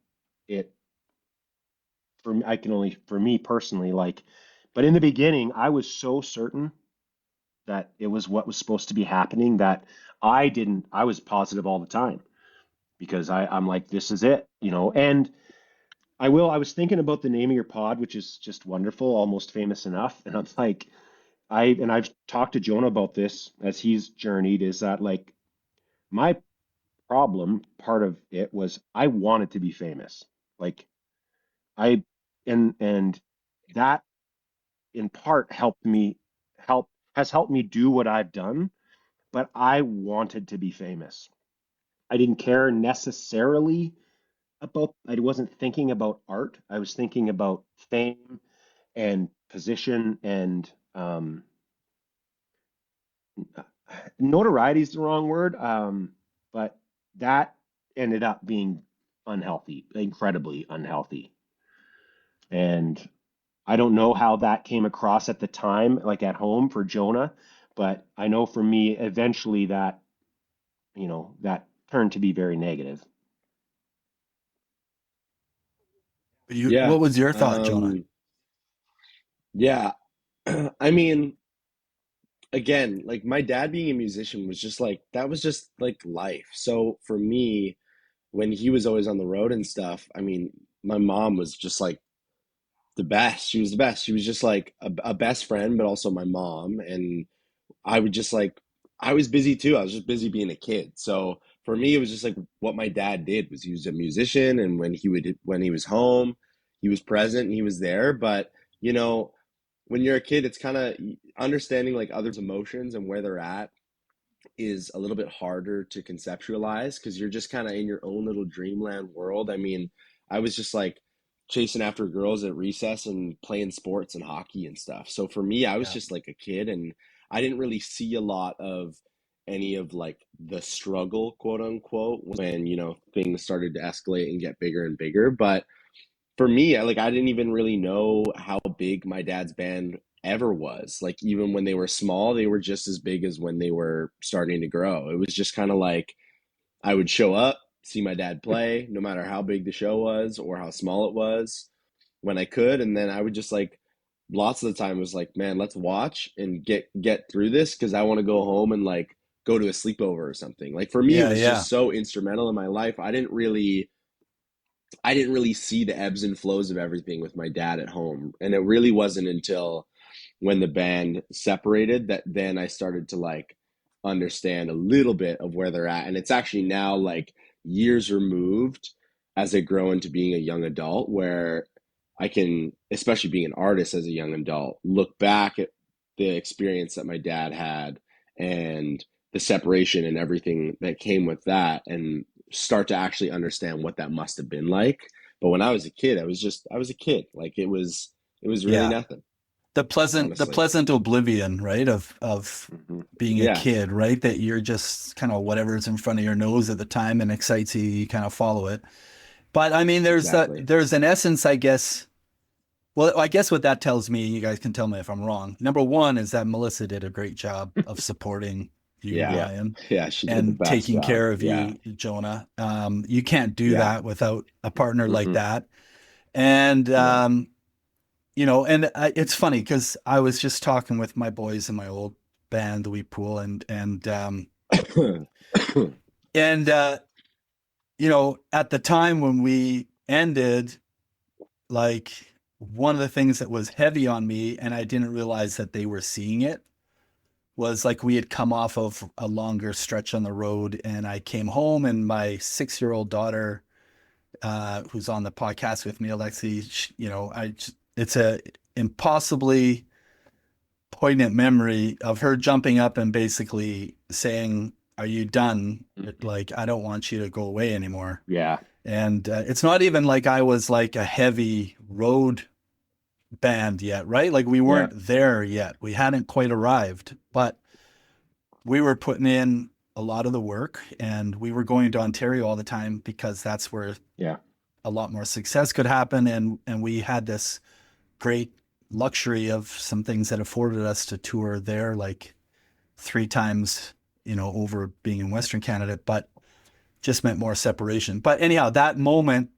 it for me personally, like, but in the beginning I was so certain that it was what was supposed to be happening that I was positive all the time, because I'm like, this is it. And I was thinking about the name of your pod, which is just wonderful, almost famous enough. And I'm like, I've talked to Jonah about this as he's journeyed, is that like my problem, part of it was I wanted to be famous. Like I and that in part help has helped me do what I've done. but I wanted to be famous. I didn't care necessarily about, I wasn't thinking about art. I was thinking about fame and position and notoriety is the wrong word, but that ended up being unhealthy, incredibly unhealthy. And I don't know how that came across at the time, like at home for Jonah, but I know for me, eventually that, that turned to be very negative. Yeah. What was your thought, Jonah? Um, yeah. I mean, again, like my dad being a musician was just like that was just like life. So for me, when he was always on the road and stuff, I mean, my mom was just like the best. She was the best. She was just like a best friend, but also my mom. And I would just like, I was busy too. I was just busy being a kid. So for me, it was just like what my dad did was he was a musician, and when he was home, he was present and he was there. But you know, when you're a kid, it's kind of understanding like others' emotions and where they're at is a little bit harder to conceptualize because you're just kind of in your own little dreamland world. I mean, I was just like chasing after girls at recess and playing sports and hockey and stuff. So for me, I was Yeah. just like a kid and I didn't really see a lot of any of like the struggle, quote unquote, when, you know, things started to escalate and get bigger and bigger. But for me, I didn't even really know how big my dad's band ever was. Like even when they were small, they were just as big as when they were starting to grow. It was just kind of like I would show up, see my dad play, no matter how big the show was or how small it was when I could, and then I would just like lots of the time it was like, man, let's watch and get through this because I want to go home and like go to a sleepover or something. Like for me, it Yeah, was yeah. just so instrumental in my life. I didn't really see the ebbs and flows of everything with my dad at home. And it really wasn't until when the band separated that then I started to like understand a little bit of where they're at. And it's actually now like years removed as I grow into being a young adult where I can, especially being an artist as a young adult, look back at the experience that my dad had and the separation and everything that came with that and start to actually understand what that must have been like. But when I was a kid, I was a kid. Like it was really Yeah. nothing, The honestly. pleasant oblivion, right? Of Hmm. being a Yeah, kid, right? That you're just kind of whatever's in front of your nose at the time and excites you, you kind of follow it. But I mean, exactly. there's an essence, I guess. Well, I guess what that tells me, you guys can tell me if I'm wrong. Number one is that Melissa did a great job of supporting you, Yeah. Yeah. Ryan, Yeah, she did the and best taking job. care of Yeah. you, Jonah. You can't do Yeah. that without a partner like Hmm. that. And No. it's funny because I was just talking with my boys in my old band, the Wheat Pool, and at the time when we ended, like one of the things that was heavy on me, and I didn't realize that they were seeing it, was like we had come off of a longer stretch on the road, and I came home, and my 6-year-old daughter, who's on the podcast with me, Alexi, it's a impossibly poignant memory of her jumping up and basically saying, "Are you done? Like, I don't want you to go away anymore." Yeah. And it's not even like I was like a heavy road band yet, right? Like we Yeah. weren't there yet. We hadn't quite arrived, but we were putting in a lot of the work, and we were going to Ontario all the time because that's where Yeah. a lot more success could happen. And we had this great luxury of some things that afforded us to tour there like 3 times, over being in Western Canada, but just meant more separation. But anyhow, that moment,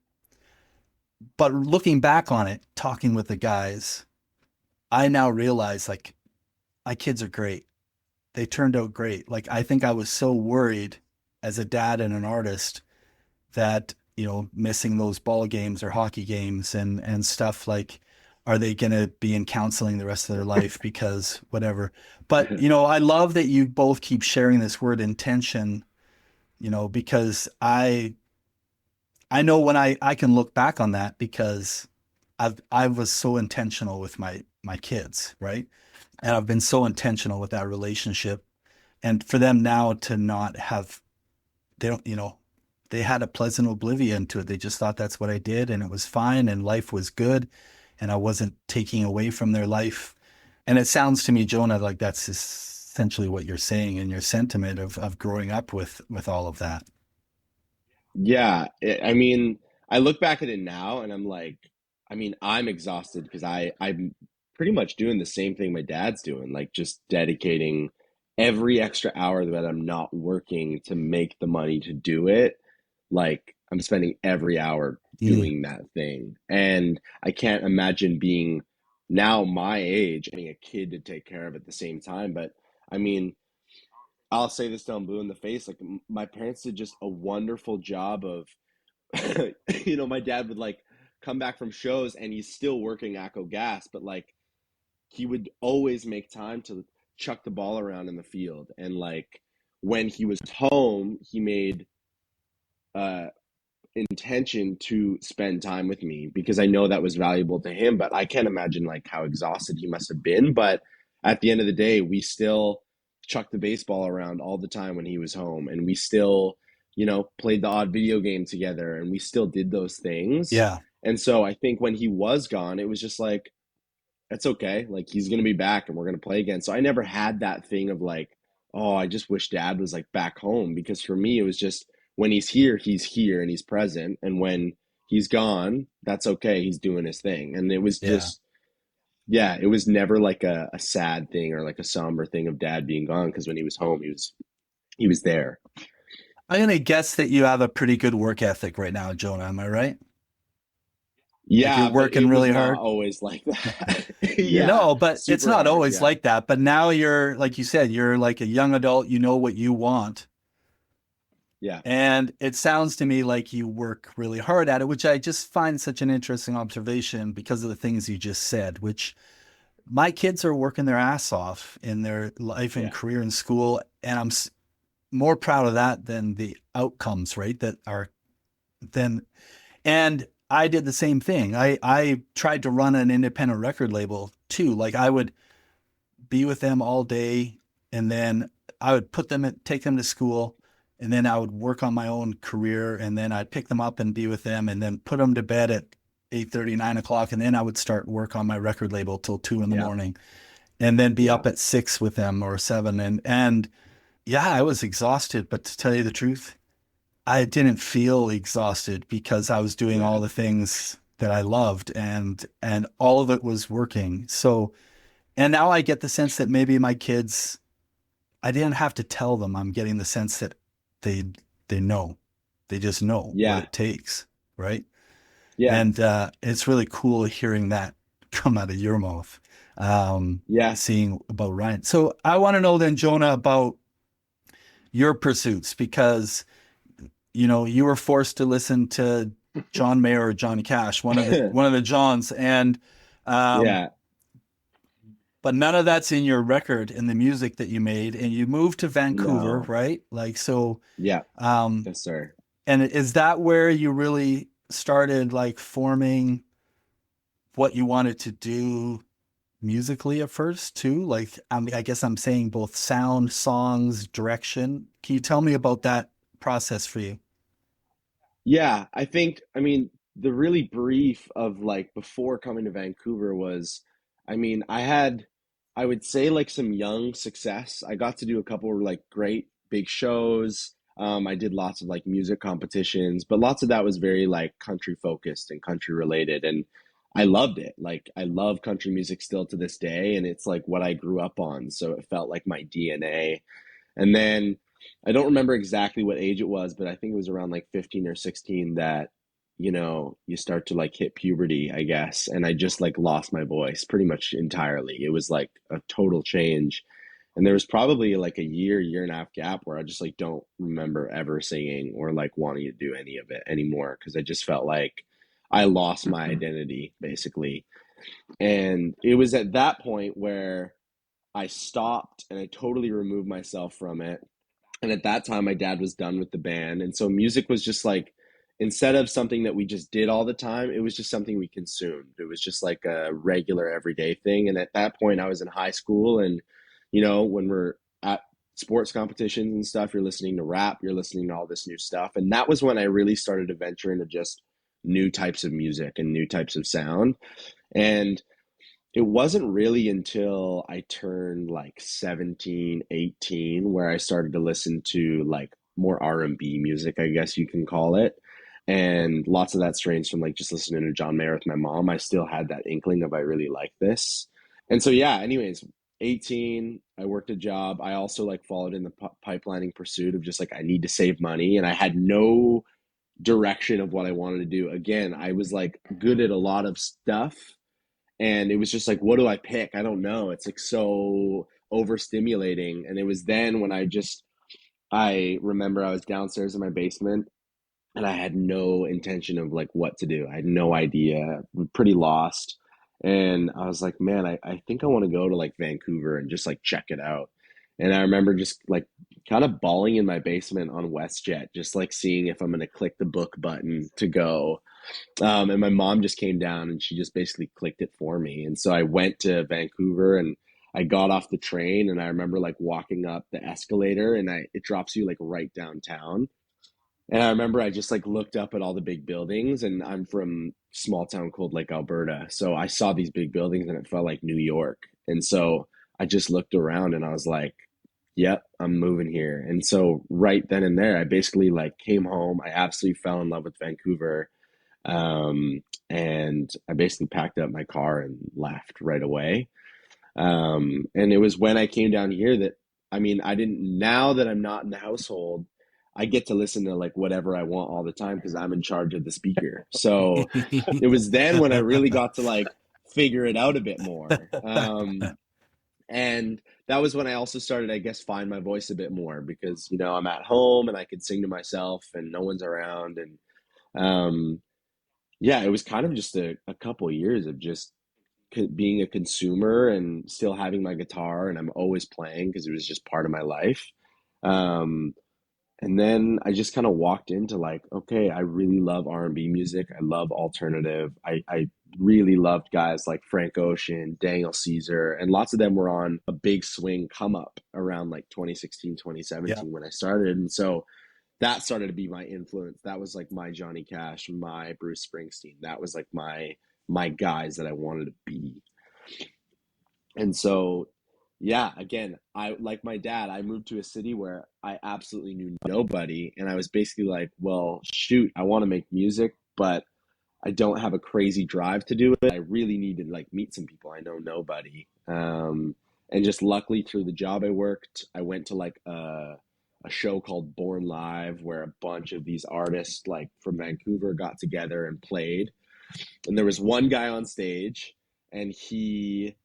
but looking back on it, talking with the guys, I now realize like my kids are great. They turned out great. Like I think I was so worried as a dad and an artist that, missing those ball games or hockey games and stuff, like, are they going to be in counseling the rest of their life because whatever. But I love that you both keep sharing this word intention, because I know when I can look back on that because I was so intentional with my kids, right? And I've been so intentional with that relationship. And for them now to not have, they don't, they had a pleasant oblivion to it. They just thought that's what I did and it was fine and life was good and I wasn't taking away from their life. And it sounds to me, Jonah, like that's essentially what you're saying in your sentiment of growing up with all of that. Yeah, I mean, I look back at it now and I'm like, I mean, I'm exhausted because I'm pretty much doing the same thing my dad's doing, like just dedicating every extra hour that I'm not working to make the money to do it. Like I'm spending every hour Mm, doing that thing. And I can't imagine being now my age, having a kid to take care of at the same time. But I mean, I'll say this till I'm blue in the face. Like my parents did just a wonderful job of, my dad would like come back from shows and he's still working Acco Gas, but like he would always make time to chuck the ball around in the field. And like when he was home, he made uh intention to spend time with me because I know that was valuable to him. But I can't imagine like how exhausted he must have been. But at the end of the day, we still chucked the baseball around all the time when he was home, and we still, played the odd video game together, and we still did those things. yeah. And so I think when he was gone, it was just like, it's okay. Like he's gonna be back and we're gonna play again. So I never had that thing of like, oh, I just wish dad was like back home. Because for me, it was just when he's here and he's present. And when he's gone, that's okay. He's doing his thing. And it was Yeah. just, yeah, it was never like a sad thing or like a somber thing of dad being gone. Because when he was home, he was there. I'm gonna guess that you have a pretty good work ethic right now, Jonah. Am I right? Like you're Yeah, but working it was really not hard. always like that. Yeah, No, but it's super not hard. always Yeah. like that. But now you're, like you said, you're like a young adult, you know what you want. Yeah. And it sounds to me like you work really hard at it, which I just find such an interesting observation because of the things you just said, which my kids are working their ass off in their life and Yeah. career in school. And I'm more proud of that than the outcomes, right? That are then, and I did the same thing. I tried to run an independent record label too. Like I would be with them all day and then I would take them to school and then I would work on my own career and then I'd pick them up and be with them and then put them to bed at 8:30, 9 o'clock. And then I would start work on my record label till 2 in the morning and then be Yeah. up at 6 with them or 7. And yeah, I was exhausted, but to tell you the truth, I didn't feel exhausted because I was doing Yeah. all the things that I loved and all of it was working. So, and now I get the sense that maybe my kids, I didn't have to tell them. I'm getting the sense that they they know. They just know what Yeah. it takes, right? Yeah. And it's really cool hearing that come out of your mouth. Yeah. Seeing about Ryan. So I want to know then, Jonah, about your pursuits because you were forced to listen to John Mayer or Johnny Cash, one of the Johns, and um, Yeah. but none of that's in your record in the music that you made, and you moved to Vancouver, No. right? Like so, Yeah. um, Yes, sir. and is that where you really started like forming what you wanted to do musically at first too? Like, I guess I'm saying both sound, songs, direction. Can you tell me about that process for you? Yeah, I mean, the really brief of like before coming to Vancouver was, I mean, I would say like some young success. I got to do a couple of like great big shows. I did lots of like music competitions, but lots of that was very like country focused and country related. And I loved it. Like, I love country music still to this day. And it's like what I grew up on. So it felt like my DNA. And then I don't remember exactly what age it was, but I think it was around like 15 or 16 that, you start to like hit puberty, I guess. And I just like lost my voice pretty much entirely. It was like a total change. And there was probably like a year and a half gap where I just like don't remember ever singing or like wanting to do any of it anymore because I just felt like I lost my identity basically. And it was at that point where I stopped and I totally removed myself from it. And at that time, my dad was done with the band. And so music was just like, instead of something that we just did all the time, it was just something we consumed. It was just like a regular everyday thing. And at that point, I was in high school. And, when we're at sports competitions and stuff. You're listening to rap, you're listening to all this new stuff. And that was when I really started to venture into just new types of music and new types of sound. And it wasn't really until I turned like 17, 18 where I started to listen to like more R&B music, I guess you can call it. And lots of that strains from like just listening to John Mayer with my mom. I still had that inkling of I really like this. And so yeah, anyways, 18, I worked a job. I also like followed in the pipelining pursuit of just like I need to save money, and I had no direction of what I wanted to do. Again, I was like good at a lot of stuff, and it was just like, what do I pick? I don't know. It's like so overstimulating. And it was then when I remember I was downstairs in my basement and I had no intention of like what to do. I had no idea, pretty lost. And I was like, man, I think I want to go to like Vancouver and just like check it out. And I remember just like kind of bawling in my basement on WestJet, just like seeing if I'm going to click the book button to go. And my mom just came down and she just basically clicked it for me. And so I went to Vancouver and I got off the train, and I remember like walking up the escalator, and it drops you like right downtown. And I remember I just like looked up at all the big buildings, and I'm from small town called like Alberta. So I saw these big buildings and it felt like New York. And so I just looked around and I was like, yep, I'm moving here. And so right then and there, I basically like came home. I absolutely fell in love with Vancouver. And I basically packed up my car and left right away. And it was when I came down here that, I mean, I didn't, now that I'm not in the household, I get to listen to like whatever I want all the time because I'm in charge of the speaker. So it was then when I really got to like figure it out a bit more. And that was when I also started, I guess, find my voice a bit more because, you know, I'm at home and I could sing to myself and no one's around. And yeah, it was kind of just a couple of years of just being a consumer and still having my guitar, and I'm always playing because it was just part of my life. Um, and then I just kind of walked into like, okay, I really love R&B music. I love alternative. I really loved guys like Frank Ocean, Daniel Caesar, and lots of them were on a big swing come up around like 2016, Yeah. 2017 when I started. And so that started to be my influence. That was like my Johnny Cash, my Bruce Springsteen. That was like my guys that I wanted to be. And so, yeah, again, I like my dad, I moved to a city where I absolutely knew nobody. And I was basically like, well, shoot, I want to make music, but I don't have a crazy drive to do it. I really need to like meet some people. I know nobody. And just luckily through the job I worked, I went to like a show called Born Live where a bunch of these artists like from Vancouver got together and played. And there was one guy on stage and he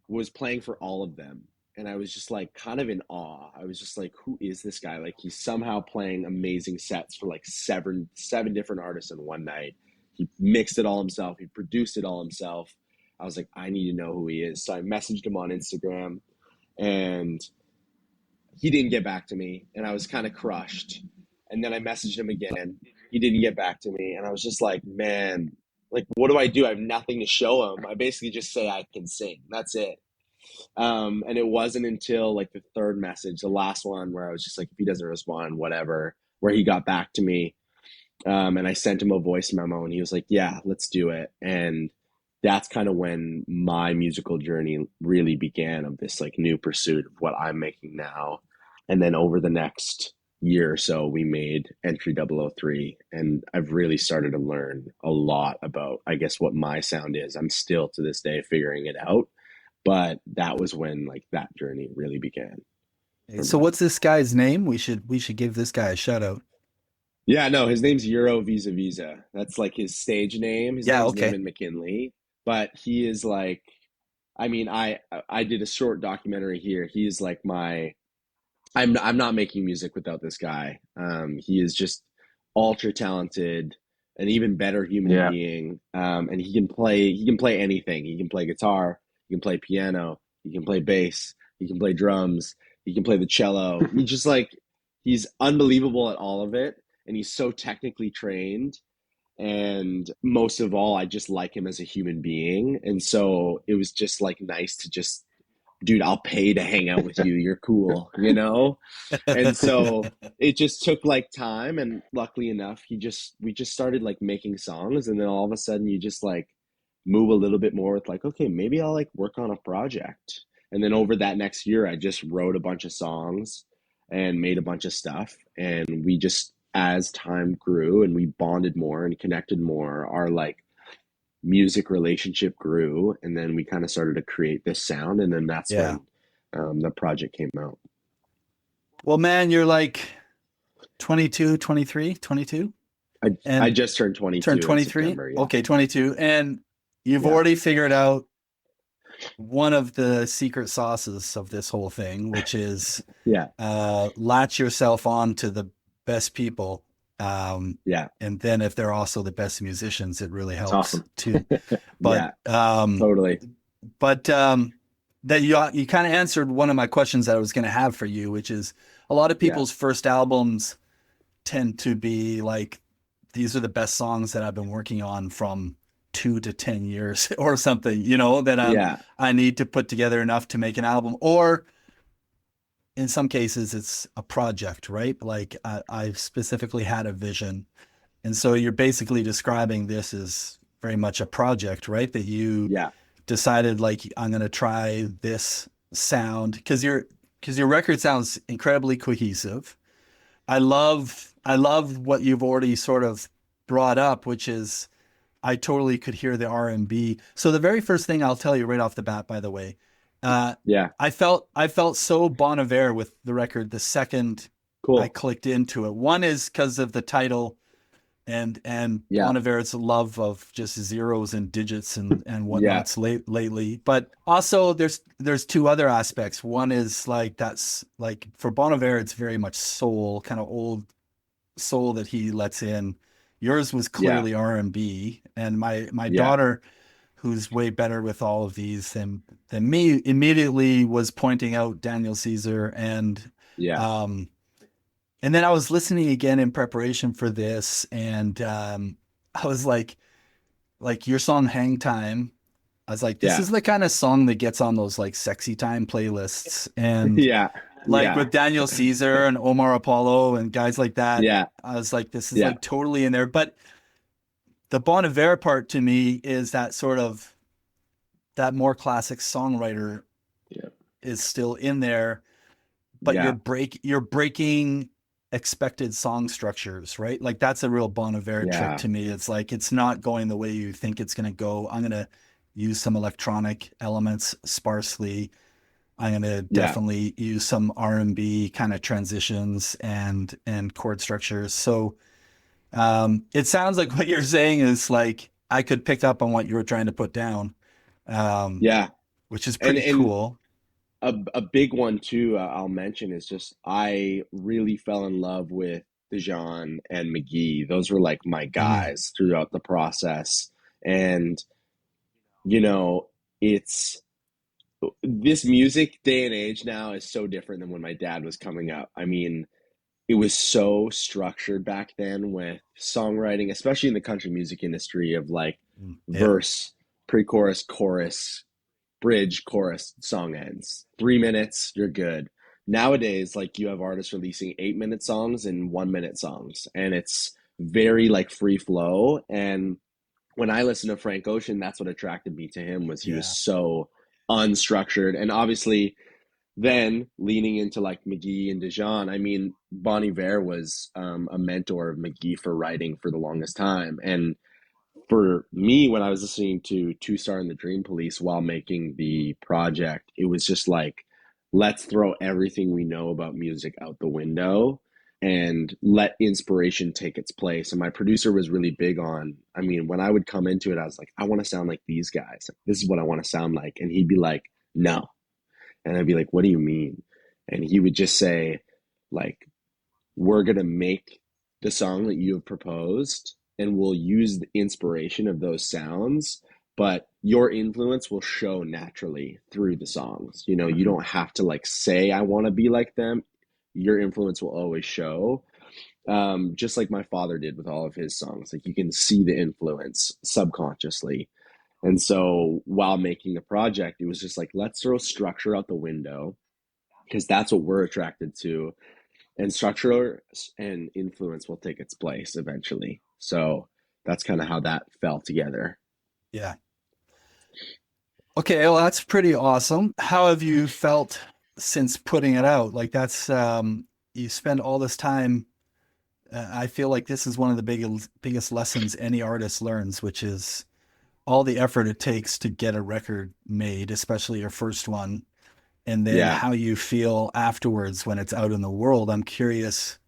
was playing for all of them. And I was just like kind of in awe. I was just like, who is this guy? Like he's somehow playing amazing sets for like seven different artists in one night. He mixed it all himself. He produced it all himself. I was like, I need to know who he is. So I messaged him on Instagram and he didn't get back to me. And I was kind of crushed. And then I messaged him again. He didn't get back to me. And I was just like, man, like, what do I do? I have nothing to show him. I basically just say I can sing. That's it. And it wasn't until like the third message, the last one, where I was just like, if he doesn't respond, whatever, where he got back to me. And I sent him a voice memo and he was like, yeah, let's do it. And that's kind of when my musical journey really began of this like new pursuit of what I'm making now. And then over the next year or so, we made Entry 003. And I've really started to learn a lot about, I guess, what my sound is. I'm still to this day figuring it out. But that was when like that journey really began for So me. what's this guy's name? We should give this guy a shout out. Yeah, no, his name's Euro Visa Visa. That's like his stage name. His Yeah, name's okay. Naaman McKinley. But he is like, I mean, I did a short documentary here. He's like my I'm not making music without this guy. He is just ultra talented, an even better human Yeah. being. And he can play anything. He can play guitar, he can play piano, he can play bass, he can play drums, he can play the cello. He just like he's unbelievable at all of it, and he's so technically trained. And most of all, I just like him as a human being. And so it was just like nice to just dude, I'll pay to hang out with you. You're cool, you know? And so it just took like time, and luckily enough, we just started like making songs, and then all of a sudden you just like move a little bit more with like, okay, maybe I'll like work on a project. And then over that next year, I just wrote a bunch of songs and made a bunch of stuff. And we just, as time grew and we bonded more and connected more, our like music relationship grew. And then we kind of started to create this sound. And then that's Yeah. when the project came out. Well, man, you're like 22, 23, 22, I and just turned turned 22 in 23. September. Yeah. Okay, 22. And you've Yeah. already figured out one of the secret sauces of this whole thing, which is Yeah. latch yourself on to the best people. Yeah. And then if they're also the best musicians, it really It's helps awesome. too. Yeah. But Totally. that you kind of answered one of my questions that I was going to have for you, which is a lot of Yeah. people's first albums tend to be like, these are the best songs that I've been working on from 2 to 10 years or something, you know, that Yeah. I need to put together enough to make an album. Or in some cases it's a project, right? Like I've specifically had a vision. And so you're basically describing this as very much a project, right? That you Yeah. decided like, I'm going to try this sound because your record sounds incredibly cohesive. I love what you've already sort of brought up, which is I totally could hear the R&B. So the very first thing I'll tell you right off the bat, by the way, uh, Yeah. I felt so Bon Iver with the record the second I Cool. clicked into it. One is because of the title and Yeah. Bon Iver's love of just zeros and digits and Yeah. whatnots lately. But also there's two other aspects. One is like that's like for Bon Iver, it's very much soul, kind of old soul that he lets in. Yours was Yeah. clearly R&B, and my Yeah. daughter, who's way better with all of these than me, immediately was pointing out Daniel Caesar Yeah. um and then I was listening again in preparation for this, and I was like your song "Hang Time." I was like, this Yeah. is the kind of song that gets on those like sexy time playlists, and Yeah. like Yeah. with Daniel Caesar and Omar Apollo and guys like that. Yeah. I was like, this is Yeah. like totally in there. But the Bon Iver part to me is that sort of that more classic songwriter Yeah. is still in there, but Yeah. you're breaking expected song structures, right? Like that's a real Bon Iver trick Yeah. to me. It's like it's not going the way you think it's going to go. I'm going to use some electronic elements sparsely. I'm going to Yeah. definitely use some R&B kind of transitions and chord structures. So it sounds like what you're saying is like I could pick up on what you were trying to put down, um, Yeah. which is And pretty cool. a big one too, I'll mention is just I really fell in love with Dijon and McGee. Those were like my Mm, guys throughout the process. And you know, it's this music day and age now is so different than when my dad was coming up. I mean, it was so structured back then with songwriting, especially in the country music industry, of like yeah, verse, pre-chorus, chorus, bridge, chorus, song ends. 3 minutes, you're good. Nowadays, like you have artists releasing 8 minute songs and 1 minute songs, and it's very like free flow. And when I listened to Frank Ocean, that's what attracted me to him was he was yeah, so unstructured. And obviously then leaning into like McGee and Dijon, I mean, Bon Iver was a mentor of McGee for writing for the longest time. And for me, when I was listening to Two Star and the Dream Police while making the project, it was just like, let's throw everything we know about music out the window and let inspiration take its place. And my producer was really big on, I mean, when I would come into it, I was like, I want to sound like these guys. This is what I want to sound like. And he'd be like, no. And I'd be like, what do you mean? And he would just say, like, we're going to make the song that you have proposed and we'll use the inspiration of those sounds, but your influence will show naturally through the songs. You know, you don't have to like say, I want to be like them. Your influence will always show. Just like my father did with all of his songs. Like you can see the influence subconsciously. And so while making the project, it was just like, let's throw structure out the window because that's what we're attracted to. And structure and influence will take its place eventually. So that's kind of how that fell together. Yeah. Okay, well, that's pretty awesome. How have you felt since putting it out? Like you spend all this time. I feel like this is one of the biggest lessons any artist learns, which is all the effort it takes to get a record made, especially your first one, and then Yeah. how you feel afterwards when it's out in the world. I'm curious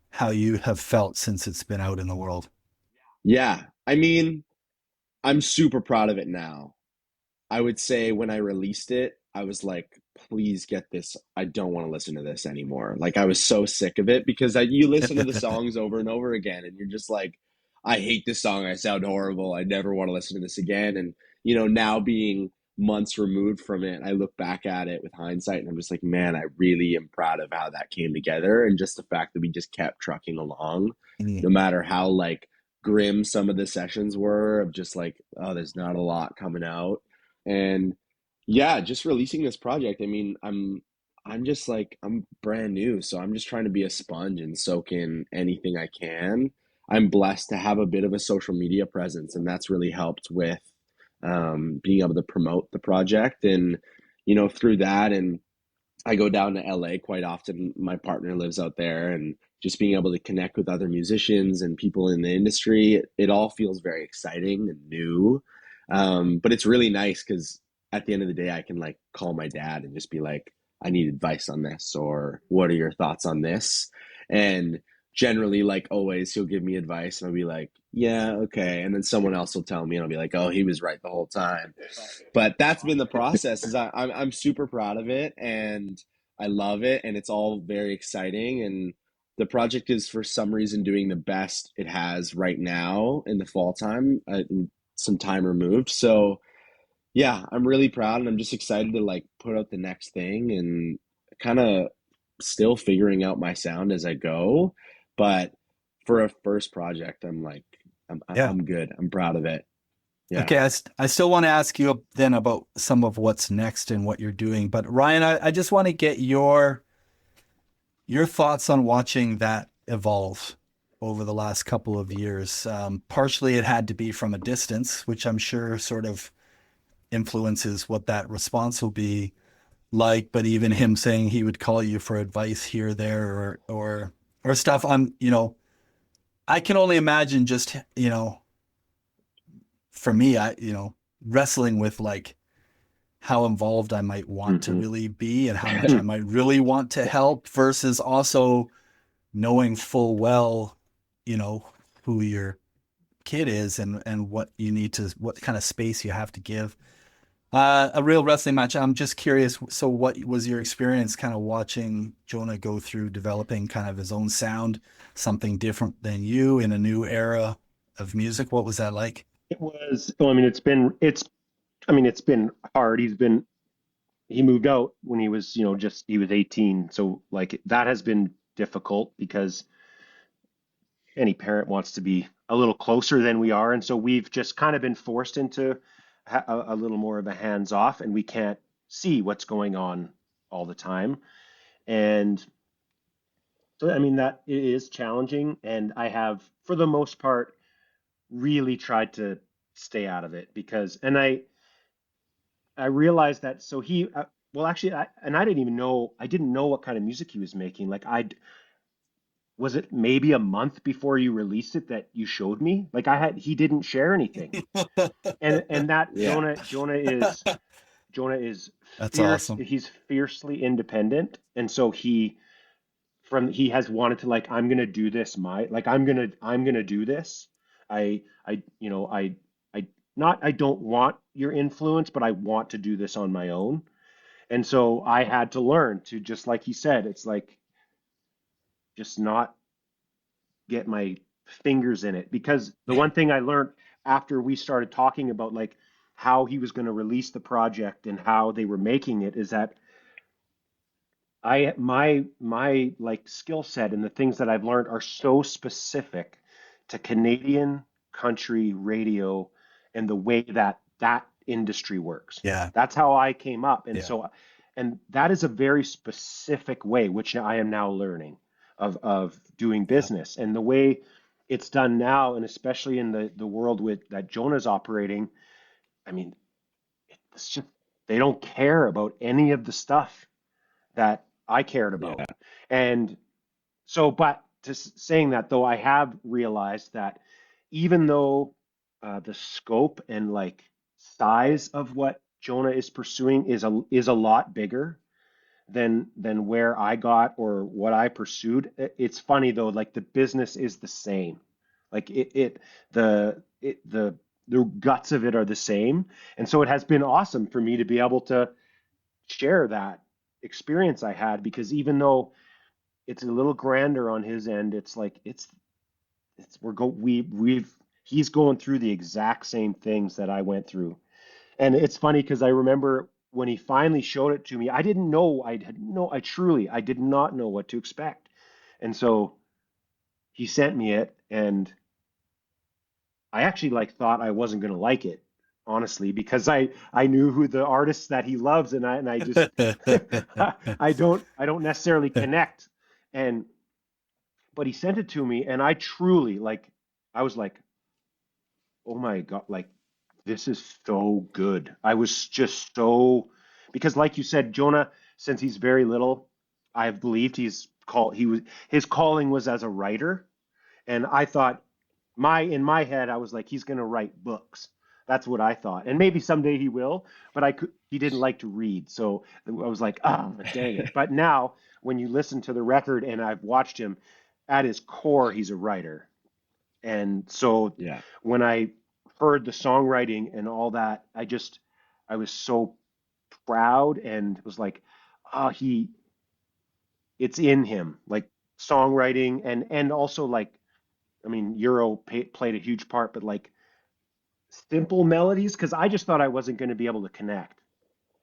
how you have felt since it's been out in the world. Yeah. I mean, I'm super proud of it now. I would say when I released it, I was like, please get this. I don't want to listen to this anymore. Like I was so sick of it because you listen to the songs over and over again and you're just like, I hate this song. I sound horrible. I never want to listen to this again. And, now being months removed from it, I look back at it with hindsight and I'm just like, man, I really am proud of how that came together. And just the fact that we just kept trucking along, no matter how like grim some of the sessions were of just like, oh, there's not a lot coming out. And yeah, just releasing this project. I mean, I'm just like I'm brand new, so I'm just trying to be a sponge and soak in anything I can. I'm blessed to have a bit of a social media presence, and that's really helped with being able to promote the project and through that. And I go down to LA quite often. My partner lives out there, and just being able to connect with other musicians and people in the industry, it all feels very exciting and new. But it's really nice because at the end of the day, I can like call my dad and just be like, I need advice on this, or what are your thoughts on this? And generally, like always, he'll give me advice, and I'll be like, yeah, okay. And then someone else will tell me, and I'll be like, oh, he was right the whole time. But that's been the process. Is I'm super proud of it, and I love it, and it's all very exciting. And the project is for some reason doing the best it has right now in the fall time, some time removed. So yeah, I'm really proud, and I'm just excited to like put out the next thing, and kind of still figuring out my sound as I go. But for a first project, I'm like, Yeah. I'm good. I'm proud of it. Yeah. Okay, I still want to ask you then about some of what's next and what you're doing. But Ryan, I just want to get your thoughts on watching that evolve over the last couple of years. Partially, it had to be from a distance, which I'm sure sort of influences what that response will be like. But even him saying he would call you for advice here, there, or stuff. I can only imagine just for me, wrestling with like how involved I might want to Hmm. really be and how much I might really want to help versus also knowing full well, you know, who your kid is and what you need to, what kind of space you have to give. A real wrestling match. I'm just curious. So, what was your experience kind of watching Jonah go through developing kind of his own sound, something different than you in a new era of music? What was that like? It was, well, I mean, I mean, it's been hard. He moved out when he was, he was 18. So like that has been difficult because any parent wants to be a little closer than we are. And so we've just kind of been forced into a little more of a hands off, and we can't see what's going on all the time. And so, I mean, that it is challenging. And I have, for the most part, really tried to stay out of it because, and I realized that, so well, actually, I didn't even know, I didn't know what kind of music he was making. Like, was it maybe a month before you released it that you showed me? Like, he didn't share anything. And that Yeah. Jonah is That's awesome. he's fiercely independent. And so he has wanted to, like, I'm gonna do this, I'm gonna do this. I, I not, I don't want your influence, but I want to do this on my own. And so I had to learn to, just like he said, it's like just not get my fingers in it. Because the Yeah. one thing I learned after we started talking about like how he was going to release the project and how they were making it is that my like skill set and the things that I've learned are so specific to Canadian country radio and the way that that industry works. Yeah. That's how I came up. And Yeah. so, and that is a very specific way, which I am now learning of doing Yeah. business. And the way it's done now, and especially in the world with that Jonah's operating, I mean, it's just, they don't care about any of the stuff that I cared Yeah. about. And so, but just saying that though, I have realized that even though the scope and like size of what Jonah is pursuing is a lot bigger than where I got or what I pursued. It's funny though, like the business is the same. Like the guts of it are the same. And so it has been awesome for me to be able to share that experience I had, because even though it's a little grander on his end, it's like it's we're go we've he's going through the exact same things that I went through. And it's funny because I remember when he finally showed it to me, I didn't know, I did not know what to expect. And so he sent me it, and I actually like thought I wasn't going to like it, honestly, because I knew who the artists that he loves, and I just I don't necessarily connect. And but he sent it to me, and I truly like, I was like, oh my God, like this is so good. I was just so, because like you said, Jonah, since he's very little, I've believed his calling was as a writer. And I thought, in my head, I was like, he's gonna write books. That's what I thought. And maybe someday he will, but he didn't like to read. So I was like, oh, dang it. But now when you listen to the record and I've watched him, at his core, he's a writer. And so Yeah. when I heard the songwriting and all that, I was so proud and was like, oh, it's in him, like songwriting and also like, I mean, played a huge part, but like simple melodies, because I just thought I wasn't going to be able to connect.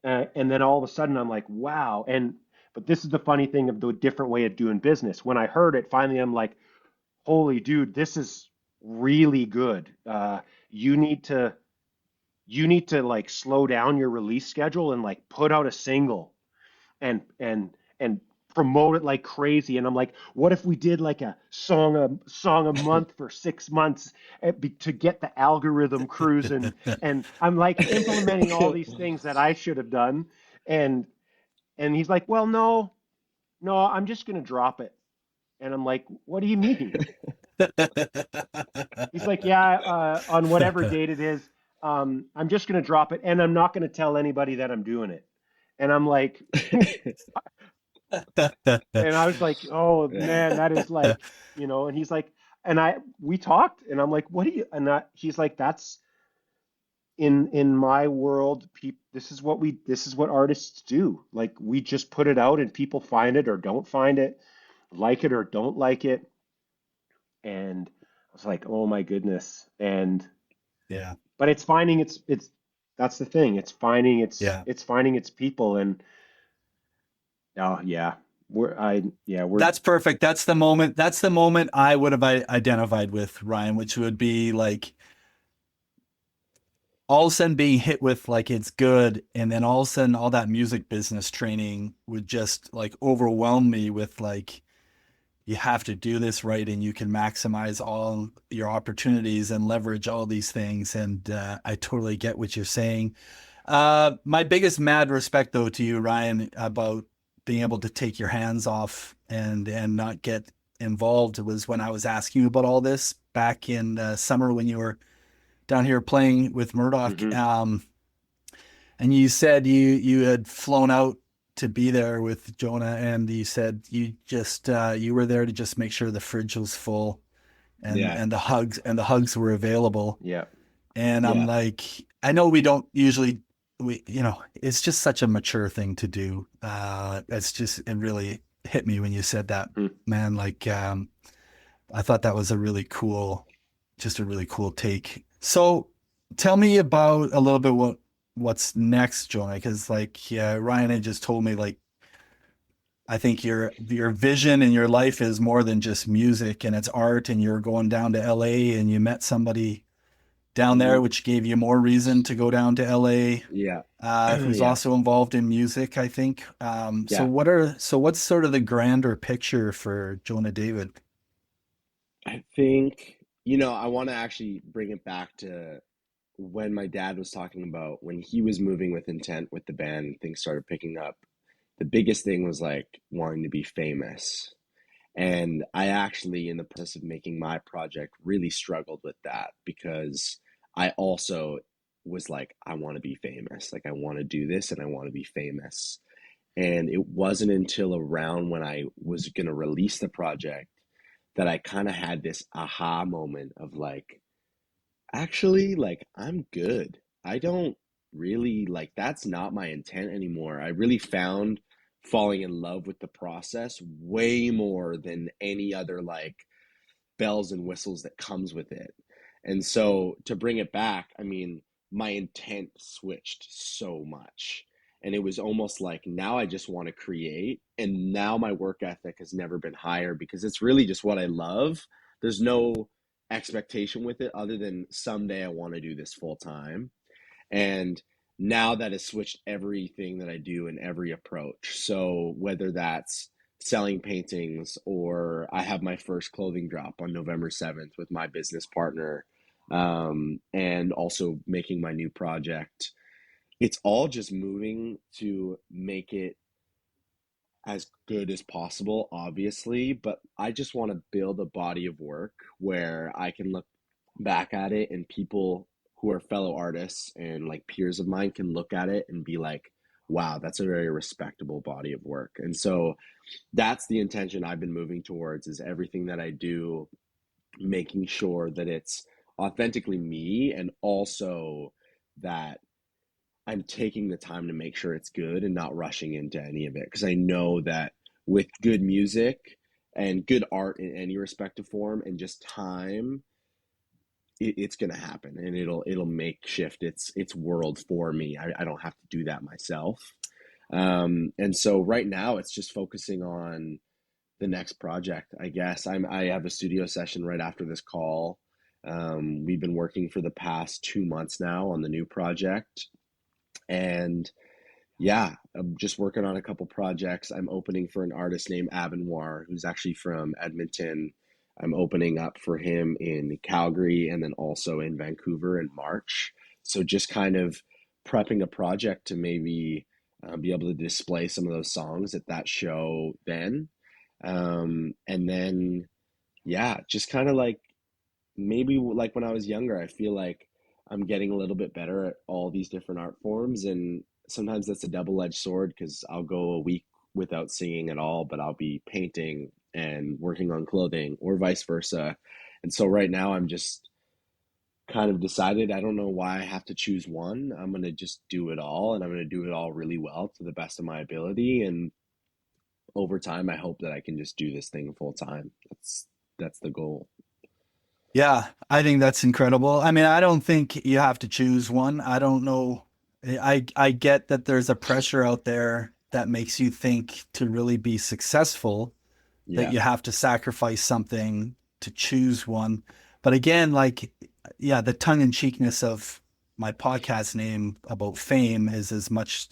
And then all of a sudden I'm like, wow. But this is the funny thing of the different way of doing business. When I heard it, finally, I'm like, holy dude, this is really good. You need to like slow down your release schedule and like put out a single and promote it like crazy. And I'm like, what if we did like a song a month for 6 months to get the algorithm cruising? And I'm like implementing all these things that I should have done. And he's like, well, no, I'm just gonna drop it. And I'm like, what do you mean? He's like, yeah, on whatever date it is, I'm just gonna drop it, and I'm not gonna tell anybody that I'm doing it. And I'm like, and I was like, oh man, that is like, and he's like, and we talked, and I'm like, what do you, and he's like, that's in my world, this is what artists do. Like we just put it out and people find it or don't find it, like it or don't like it. And I was like, oh my goodness. And Yeah. but it's finding it's that's the thing. Yeah. It's finding its people. And oh yeah. We're That's perfect. That's the moment. That's the moment I would have identified with, Ryan, which would be like all of a sudden being hit with like it's good, and then all of a sudden all that music business training would just like overwhelm me with like you have to do this right and you can maximize all your opportunities and leverage all these things. And I totally get what you're saying. My biggest mad respect though to you, Ryan, about being able to take your hands off and not get involved was when I was asking you about all this back in summer when you were down here playing with Murdoch. hmm And you said you had flown out to be there with Jonah, and you said you just you were there to just make sure the fridge was full and Yeah. and the hugs were available. yeah. And I'm Yeah. like, I know we don't usually it's just such a mature thing to do. It really hit me when you said that, Mm. man. Like I thought that was just a really cool take. So tell me about a little bit what's next, Jonah, because like yeah, Ryan had just told me like I think your vision in your life is more than just music and it's art, and you're going down to LA and you met somebody down there, Hmm. which gave you more reason to go down to LA. Yeah. Who's Yeah. also involved in music, I think. Yeah. So what's sort of the grander picture for Jonah David? I think, I want to actually bring it back to when my dad was talking about when he was moving with intent with the band and things started picking up. The biggest thing was like wanting to be famous. And I actually, in the process of making my project, really struggled with that because I also was like, I want to be famous. Like, I want to do this and I want to be famous. And it wasn't until around when I was going to release the project that I kind of had this aha moment of like, actually, like, I'm good. I don't really like that's not my intent anymore. I really found falling in love with the process way more than any other like bells and whistles that comes with it. And so to bring it back, I mean, my intent switched so much. And it was almost like now I just want to create. And now my work ethic has never been higher because it's really just what I love. There's no expectation with it other than someday I want to do this full time. And now that has switched everything that I do in every approach. So whether that's selling paintings or I have my first clothing drop on November 7th with my business partner, and also making my new project, it's all just moving to make it as good as possible, obviously, but I just want to build a body of work where I can look back at it and people who are fellow artists and like peers of mine can look at it and be like, wow, that's a very respectable body of work. And so that's the intention I've been moving towards is everything that I do, making sure that it's authentically me and also that I'm taking the time to make sure it's good and not rushing into any of it because I know that with good music and good art in any respective form and just time, it's gonna happen and it'll make shift its world for me. I don't have to do that myself. And so right now it's just focusing on the next project. I guess I have a studio session right after this call. We've been working for the past 2 months now on the new project. And yeah, I'm just working on a couple projects. I'm opening for an artist named Abenoir, who's actually from Edmonton. I'm opening up for him in Calgary and then also in Vancouver in March. So just kind of prepping a project to maybe be able to display some of those songs at that show then. And then, yeah, just kind of like maybe like when I was younger, I feel like I'm getting a little bit better at all these different art forms. And sometimes that's a double-edged sword because I'll go a week without singing at all, but I'll be painting and working on clothing or vice versa. And so right now I'm just kind of decided I don't know why I have to choose one. I'm going to just do it all and I'm going to do it all really well to the best of my ability. And over time, I hope that I can just do this thing full time. That's the goal. Yeah, I think that's incredible. I mean, I don't think you have to choose one. I don't know. I get that there's a pressure out there that makes you think to really be successful that Yeah. you have to sacrifice something to choose one. But again, like, yeah, the tongue in cheekness of my podcast name about fame is as much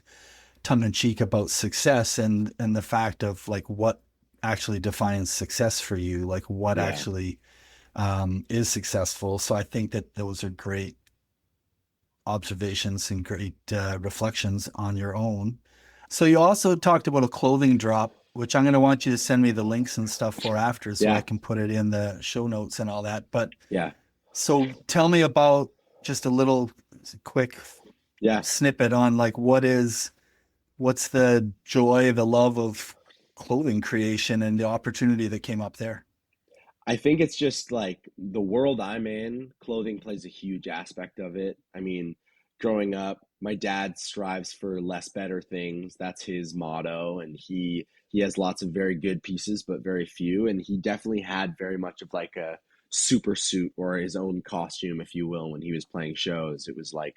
tongue in cheek about success and the fact of like what actually defines success for you, like what Yeah. actually is successful. So I think that those are great observations and great reflections on your own. So you also talked about a clothing drop, which I'm going to want you to send me the links and stuff for after so I Yeah. can put it in the show notes and all that. But Yeah. so tell me about just a little quick Yeah. snippet on like what's the joy, the love of clothing creation and the opportunity that came up there. I think it's just like the world I'm in, clothing plays a huge aspect of it. I mean, growing up, my dad strives for less better things. That's his motto, and he has lots of very good pieces, but very few. And he definitely had very much of like a super suit or his own costume, if you will, when he was playing shows. It was like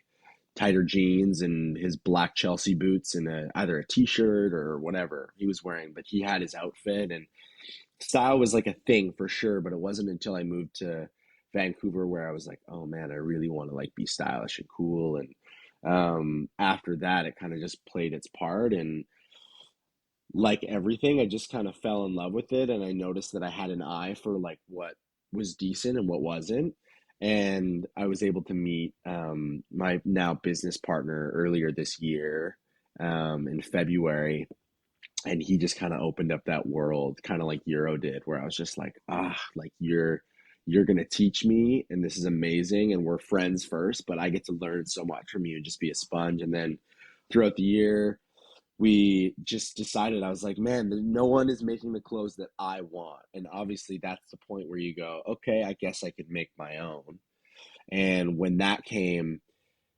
tighter jeans and his black Chelsea boots and either a t-shirt or whatever he was wearing. But he had his outfit and style was like a thing for sure, but it wasn't until I moved to Vancouver where I was like, oh man, I really want to like be stylish and cool. And after that, it kind of just played its part. And like everything, I just kind of fell in love with it. And I noticed that I had an eye for like what was decent and what wasn't. And I was able to meet my now business partner earlier this year in February, and he just kind of opened up that world, kind of like Euro did, where I was just like, like you're gonna teach me, and this is amazing, and we're friends first, but I get to learn so much from you and just be a sponge. And then throughout the year, we just decided, I was like, man, no one is making the clothes that I want, and obviously that's the point where you go, okay, I guess I could make my own. And when that came,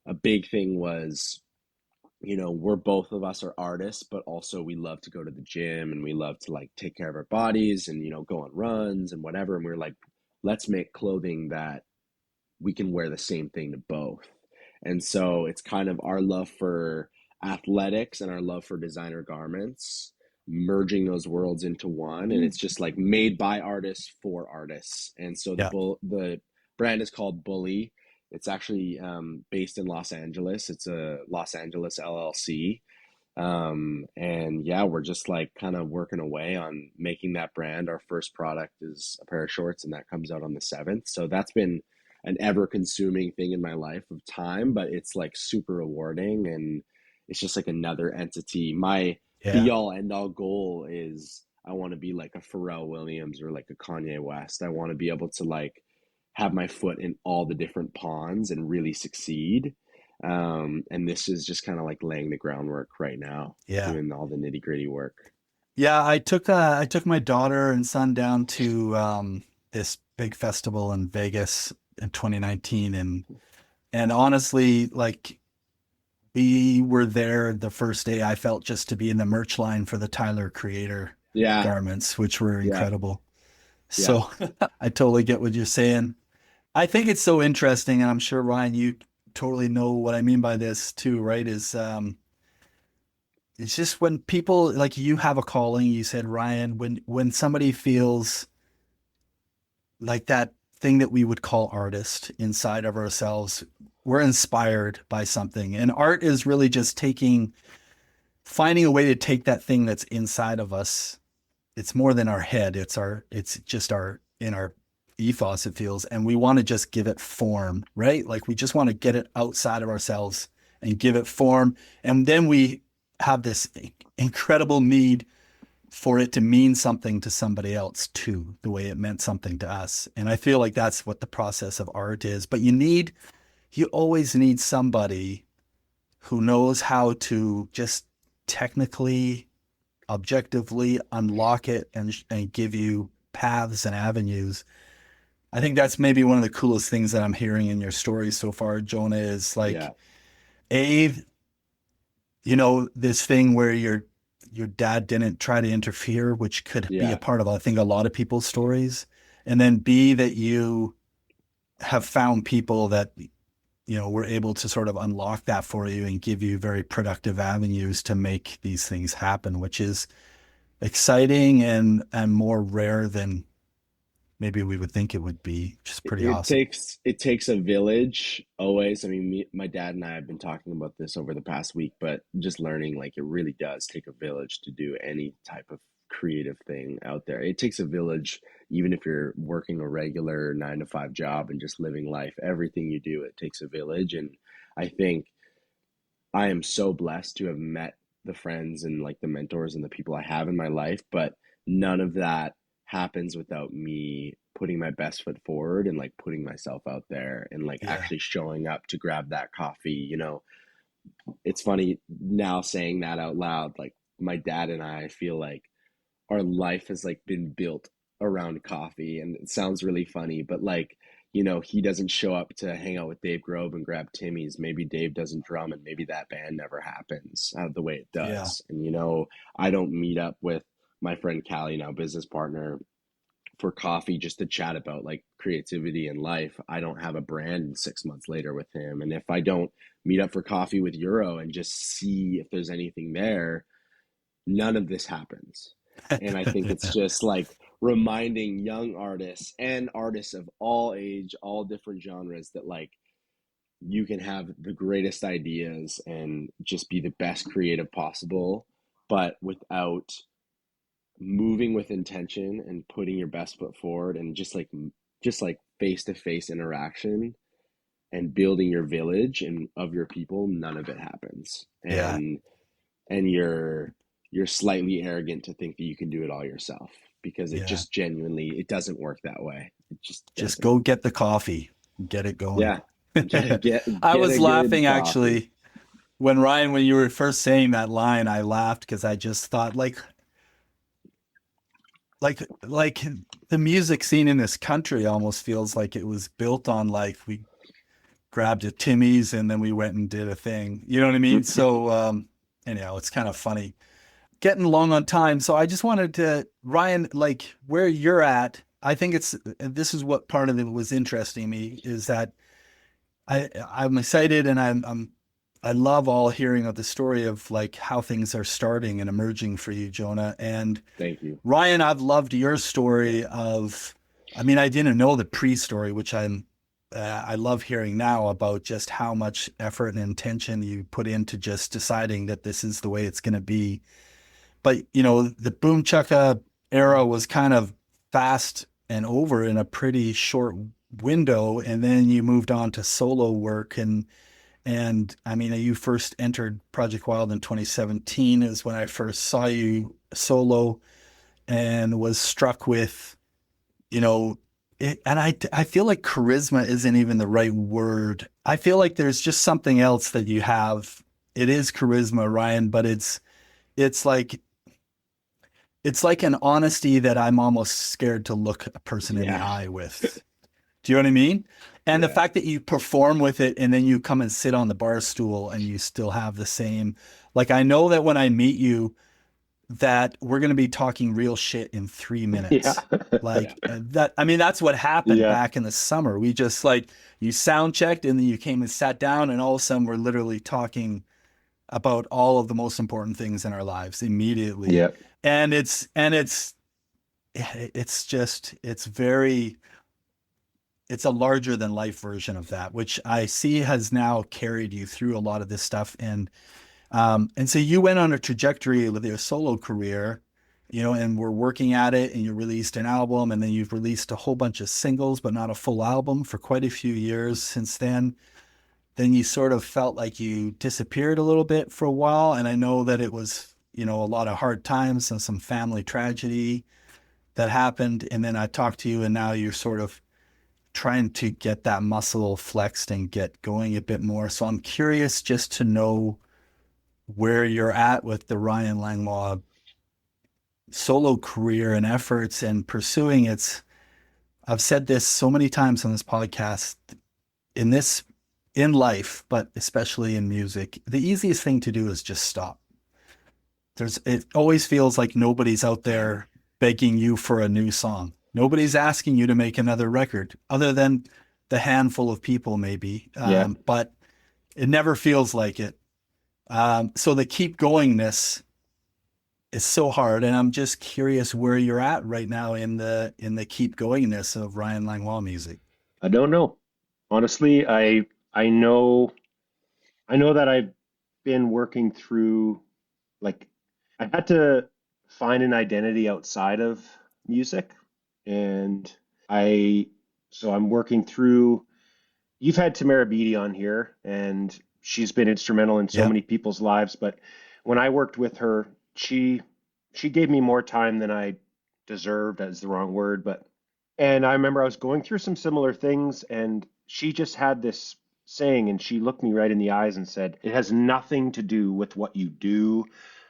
a big thing was, we're both of us are artists, but also we love to go to the gym and we love to like take care of our bodies and, go on runs and whatever. And we're like, let's make clothing that we can wear the same thing to both. And so it's kind of our love for athletics and our love for designer garments, merging those worlds into one. And it's just like made by artists for artists. And so Yeah. the brand is called Bully. It's actually based in Los Angeles. It's a Los Angeles LLC. And yeah, we're just like kind of working away on making that brand. Our first product is a pair of shorts, and that comes out on the 7th. So that's been an ever consuming thing in my life of time, but it's like super rewarding, and it's just like another entity. My Yeah. be all end all goal is I want to be like a Pharrell Williams or like a Kanye West. I want to be able to like have my foot in all the different ponds and really succeed. And this is just kind of like laying the groundwork right now, Yeah. doing all the nitty gritty work. Yeah. I took my daughter and son down to this big festival in Vegas in 2019, and honestly, like we were there the first day. I felt just to be in the merch line for the Tyler Creator Yeah, garments, which were yeah, incredible. yeah. So I totally get what you're saying. I think it's so interesting, and I'm sure Ryan, you totally know what I mean by this too, right? It's just when people like you have a calling, you said, Ryan, when somebody feels like that thing that we would call artist inside of ourselves, we're inspired by something. And art is really just finding a way to take that thing that's inside of us. It's more than our head. It's just in our ethos, it feels. And we want to just give it form, right? Like we just want to get it outside of ourselves and give it form. And then we have this incredible need for it to mean something to somebody else too, the way it meant something to us. And I feel like that's what the process of art is. But you always need somebody who knows how to just technically, objectively unlock it and give you paths and avenues. I think that's maybe one of the coolest things that I'm hearing in your story so far, Jonah, is Yeah, like, A, this thing where your dad didn't try to interfere, which could be a yeah, part of, I think, a lot of people's stories. And then B, that you have found people that, were able to sort of unlock that for you and give you very productive avenues to make these things happen, which is exciting and more rare than maybe we would think it would be, which is pretty awesome. it takes a village always. I mean, my dad and I have been talking about this over the past week, but just learning like it really does take a village to do any type of creative thing out there. It takes a village, even if you're working a regular 9 to 5 job and just living life. Everything you do, it takes a village, and I think I am so blessed to have met the friends and like the mentors and the people I have in my life, but none of that happens without me putting my best foot forward and like putting myself out there and like Yeah. actually showing up to grab that coffee. It's funny now saying that out loud. Like my dad and I feel like our life has like been built around coffee, and it sounds really funny, but like he doesn't show up to hang out with Dave Grobe and grab Timmy's. Maybe Dave doesn't drum, and maybe that band never happens the way it Yeah. does. And I don't meet up with my friend Callie, now business partner, for coffee just to chat about like creativity and life. I don't have a brand 6 months later with him. And if I don't meet up for coffee with Euro and just see if there's anything there, none of this happens. And I think it's just like reminding young artists and artists of all age, all different genres, that like you can have the greatest ideas and just be the best creative possible, but without moving with intention and putting your best foot forward, and just like face to face interaction and building your village and of your people, none of it happens. Yeah. And you're slightly arrogant to think that you can do it all yourself, because it Yeah. just genuinely, it doesn't work that way. It just Just doesn't. go get the coffee, get it going. Yeah. Get I get was a good laughing coffee. actually when Ryan, when you were first saying that line, I laughed because I just thought like the music scene in this country almost feels like it was built on like we grabbed a Timmy's and then we went and did a thing. You know what I mean? So anyhow, it's kind of funny. Getting long on time. So I just wanted to, Ryan, like where you're at, I think it's, and this is what part of it was interesting me is that I'm excited and I love all hearing of the story of like how things are starting and emerging for you, Jonah. And Thank you. Ryan, I've loved your story of, I mean, I didn't know the pre-story, which I love hearing now about just how much effort and intention you put into just deciding that this is the way it's going to be. But, you know, the Boom Chucka era was kind of fast and over in a pretty short window. And then you moved on to solo work. And I mean, you first entered Project Wild in 2017 is when I first saw you solo and was struck with, you know, it, and I feel like charisma isn't even the right word. I feel like there's just something else that you have. It is charisma, Ryan, but it's like it's like an honesty that I'm almost scared to look a person in the Yeah. eye with. Do you know what I mean? And the Yeah. fact that you perform with it and then you come and sit on the bar stool and you still have the same, like I know that when I meet you, that we're going to be talking real shit in 3 minutes. Yeah. Yeah. Like that, I mean, that's what happened Yeah. back in the summer. We just like you sound checked and then you came and sat down, and all of a sudden we're literally talking about all of the most important things in our lives immediately. Yeah. And it's just, it's very, it's a larger than life version of that, which I see has now carried you through a lot of this stuff. And so you went on a trajectory with your solo career, you know, and we're working at it, and you released an album, and then you've released a whole bunch of singles, but not a full album for quite a few years since then. Then you sort of felt like you disappeared a little bit for a while. And I know that it was, you know, a lot of hard times and some family tragedy that happened. And then I talked to you, and now you're sort of trying to get that muscle flexed and get going a bit more. So I'm curious just to know where you're at with the Ryan Langlois solo career and efforts and pursuing its. I've said this so many times on this podcast, in this, in life, but especially in music, the easiest thing to do is just stop. It always feels like nobody's out there begging you for a new song. Nobody's asking you to make another record other than the handful of people maybe. Yeah. But it never feels like it. So the keep goingness is so hard, and I'm just curious where you're at right now in the keep goingness of Ryan Langlois music. I don't know. Honestly, I know that I've been working through like I had to find an identity outside of music, and I so I'm working through. You've had Tamara Beatty on here, and she's been instrumental in so Yep. many people's lives. But when I worked with her, she gave me more time than I deserved. That's the wrong word, but and I remember I was going through some similar things, and she just had this saying, and she looked me right in the eyes and said, "It has nothing to do with what you do,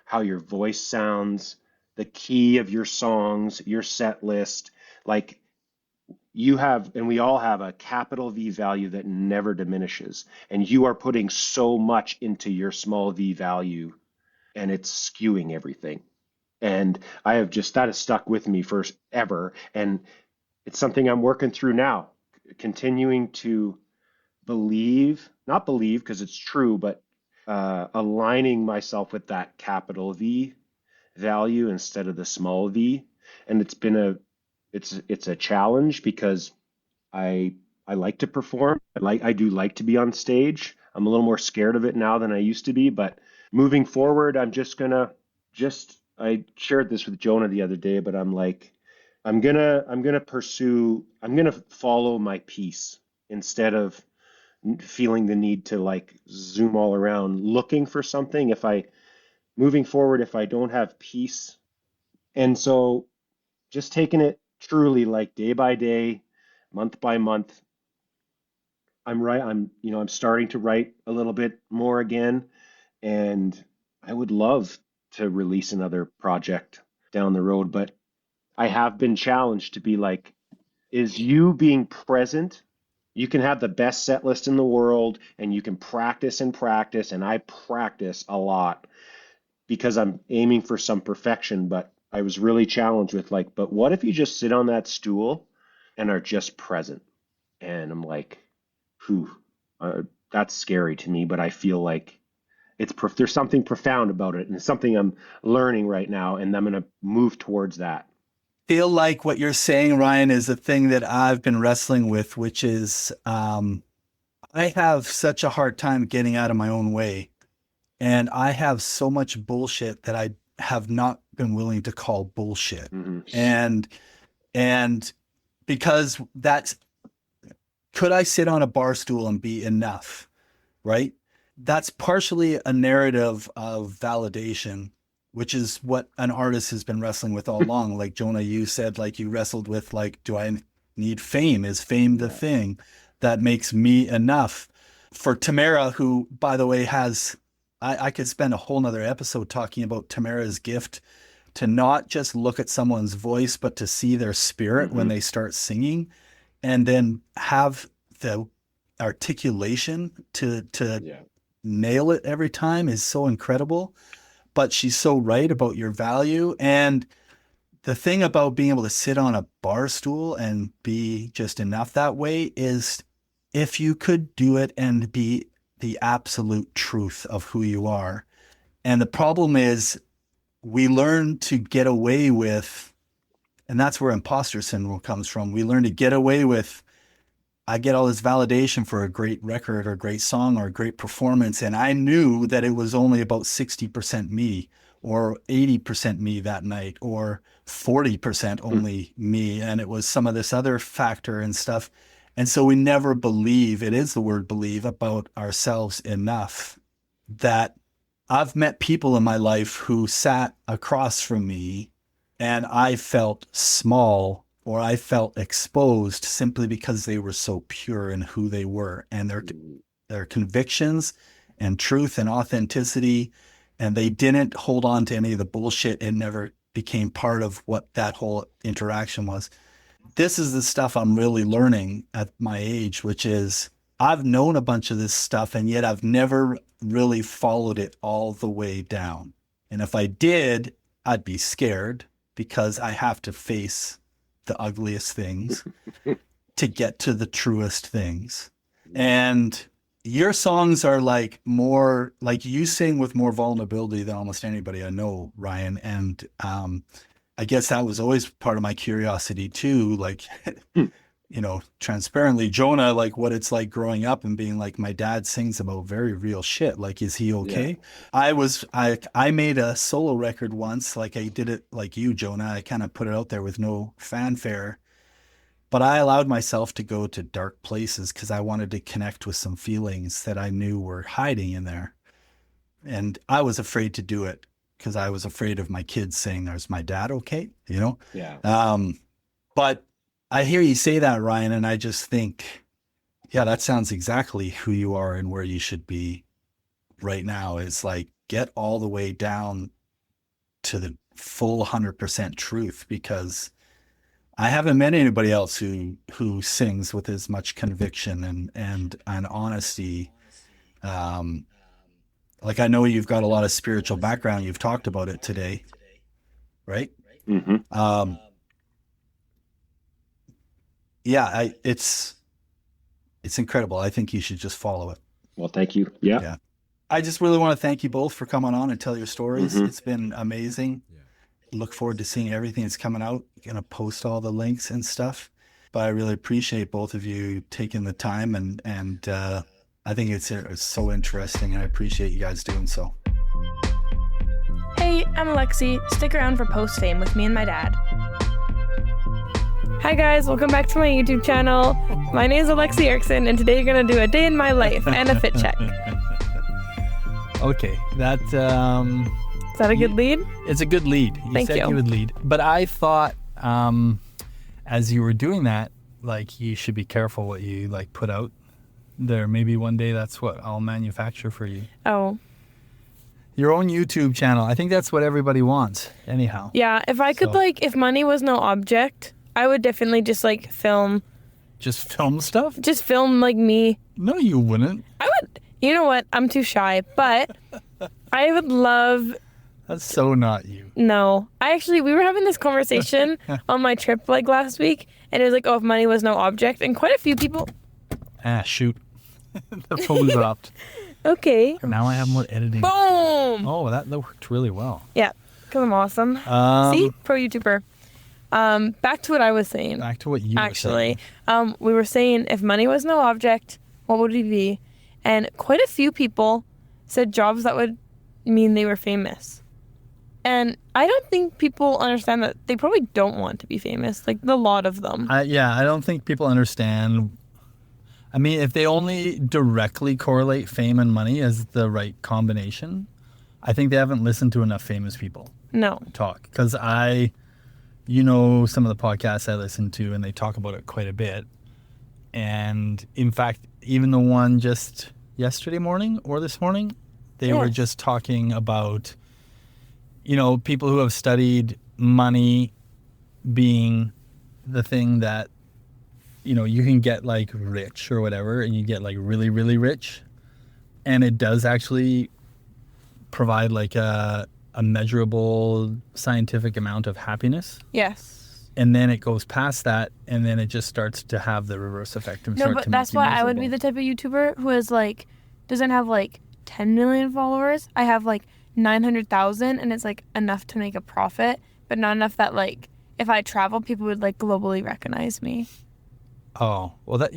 how your voice sounds, the key of your songs, your set list. Like you have, and we all have a capital V value that never diminishes. And you are putting so much into your small v value, and it's skewing everything." And I have just, that has stuck with me forever. And it's something I'm working through now, continuing to not believe because it's true, but aligning myself with that capital V value instead of the small v. And it's been it's a challenge because I I like to perform. I do like to be on stage. I'm a little more scared of it now than I used to be, but moving forward, I'm just gonna just I shared this with Jonah the other day, but I'm like I'm gonna follow my peace instead of feeling the need to like zoom all around looking for something. If I moving forward, if I don't have peace, and so just taking it truly like day by day, month by month. I'm starting to write a little bit more again, and I would love to release another project down the road, but I have been challenged to be like, is you being present. You can have the best set list in the world and you can practice and practice, and I practice a lot because I'm aiming for some perfection, but I was really challenged with like, but what if you just sit on that stool and are just present? And I'm like, whew, that's scary to me, but I feel like there's something profound about it, and it's something I'm learning right now, and I'm going to move towards that. Feel like what you're saying, Ryan, is a thing that I've been wrestling with, which is I have such a hard time getting out of my own way. And I have so much bullshit that I have not been willing to call bullshit. Hmm. And and because that's could I sit on a bar stool and be enough, right? That's partially a narrative of validation, which is what an artist has been wrestling with all along. Like Jonah, you said, like you wrestled with, like, do I need fame? Is fame the Yeah. thing that makes me enough? For Tamara, who, by the way, I could spend a whole nother episode talking about Tamara's gift to not just look at someone's voice, but to see their spirit when Hmm. they start singing, and then have the articulation to Yeah. nail it every time is so incredible. But she's so right about your value. And the thing about being able to sit on a bar stool and be just enough that way is, if you could do it and be the absolute truth of who you are. And the problem is, we learn to get away with, and that's where imposter syndrome comes from. We learn to get away with, I get all this validation for a great record or a great song or a great performance. And I knew that it was only about 60% me or 80% me that night or 40% only me. And it was some of this other factor and stuff. And so we never believe, it is the word believe, about ourselves enough. That I've met people in my life who sat across from me and I felt small or I felt exposed simply because they were so pure in who they were and their convictions and truth and authenticity. And they didn't hold on to any of the bullshit. It never became part of what that whole interaction was. This is the stuff I'm really learning at my age, which is, I've known a bunch of this stuff and yet I've never really followed it all the way down. And if I did, I'd be scared because I have to face the ugliest things to get to the truest things. And your songs are like more, like you sing with more vulnerability than almost anybody I know, Ryan. And I guess that was always part of my curiosity too. Like, transparently, Jonah, like what it's like growing up and being like, my dad sings about very real shit. Like, is he Yeah. okay? I made a solo record once, like I did it like you, Jonah. I kind of put it out there with no fanfare, but I allowed myself to go to dark places because I wanted to connect with some feelings that I knew were hiding in there. And I was afraid to do it because I was afraid of my kids saying, "There's my dad okay?" Yeah. But I hear you say that, Ryan, and I just think, yeah, that sounds exactly who you are and where you should be right now. Is like, get all the way down to the full 100% truth, because I haven't met anybody else who sings with as much conviction and honesty. Um, like, I know you've got a lot of spiritual background. You've talked about it today, right? Hmm. Um, yeah, it's incredible. I think you should just follow it. Well, thank you. Yeah. Yeah. I just really want to thank you both for coming on and tell your stories. Hmm. It's been amazing. look forward to seeing everything that's coming out. Gonna post all the links and stuff. But I really appreciate both of you taking the time, and I think it's so interesting, and I appreciate you guys doing so. Hey, I'm Alexi. Stick around for Post Fame with me and my dad. Hi guys, welcome back to my YouTube channel. My name is Alexi Erickson, and today you're gonna do a day in my life and a fit check. Okay, that Is that a good lead? it's a good lead. Thank said you. you would lead, but I thought as you were doing that, like, you should be careful what you like put out there. Maybe one day that's what I'll manufacture for you. Oh. Your own YouTube channel. I think that's what everybody wants, anyhow. Yeah, if I could, So- if money was no object, I would definitely just, film Just film stuff? me. No, you wouldn't. I would, you know what? I'm too shy, but I would love, That's so not you. no. We were having this conversation on my trip, last week, and it was if money was no object, and quite a few people, Ah, shoot. The phone dropped. okay. Now I have more editing. Boom! Oh, that worked really well. Yeah, because I'm awesome. See? Pro YouTuber. Back to what I was saying. Back to what you were saying. We were saying if money was no object, what would we be? And quite a few people said jobs that would mean they were famous. And I don't think people understand that they probably don't want to be famous, the lot of them. I don't think people understand. I mean, if they only directly correlate fame and money as the right combination, I think they haven't listened to enough famous people No. talk. Because some of the podcasts I listen to, and they talk about it quite a bit. And in fact, even the one just yesterday morning or this morning, they were just talking about, people who have studied money being the thing that, you can get rich or whatever, and you get really, really rich. And it does actually provide a measurable scientific amount of happiness. Yes. And then it goes past that, and then it just starts to have the reverse effect. No, but that's why I would be the type of YouTuber who is doesn't have 10 million followers. I have 900,000, and it's enough to make a profit, but not enough that if I travel, people would globally recognize me. Oh, well, that,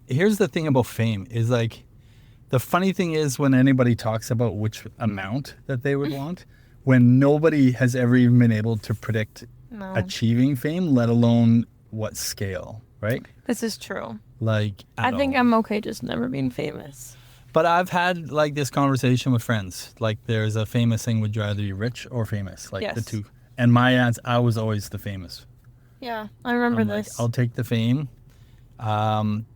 here's the thing about fame is the funny thing is when anybody talks about which amount that they would want, when nobody has ever even been able to predict No. achieving fame, let alone what scale, right? This is true. I think I'm okay just never being famous. But I've had this conversation with friends. There's a famous thing: would you rather be rich or famous? The Yes. two. And my answer, I was always the famous. Yeah, I remember I'm this. I'll take the fame,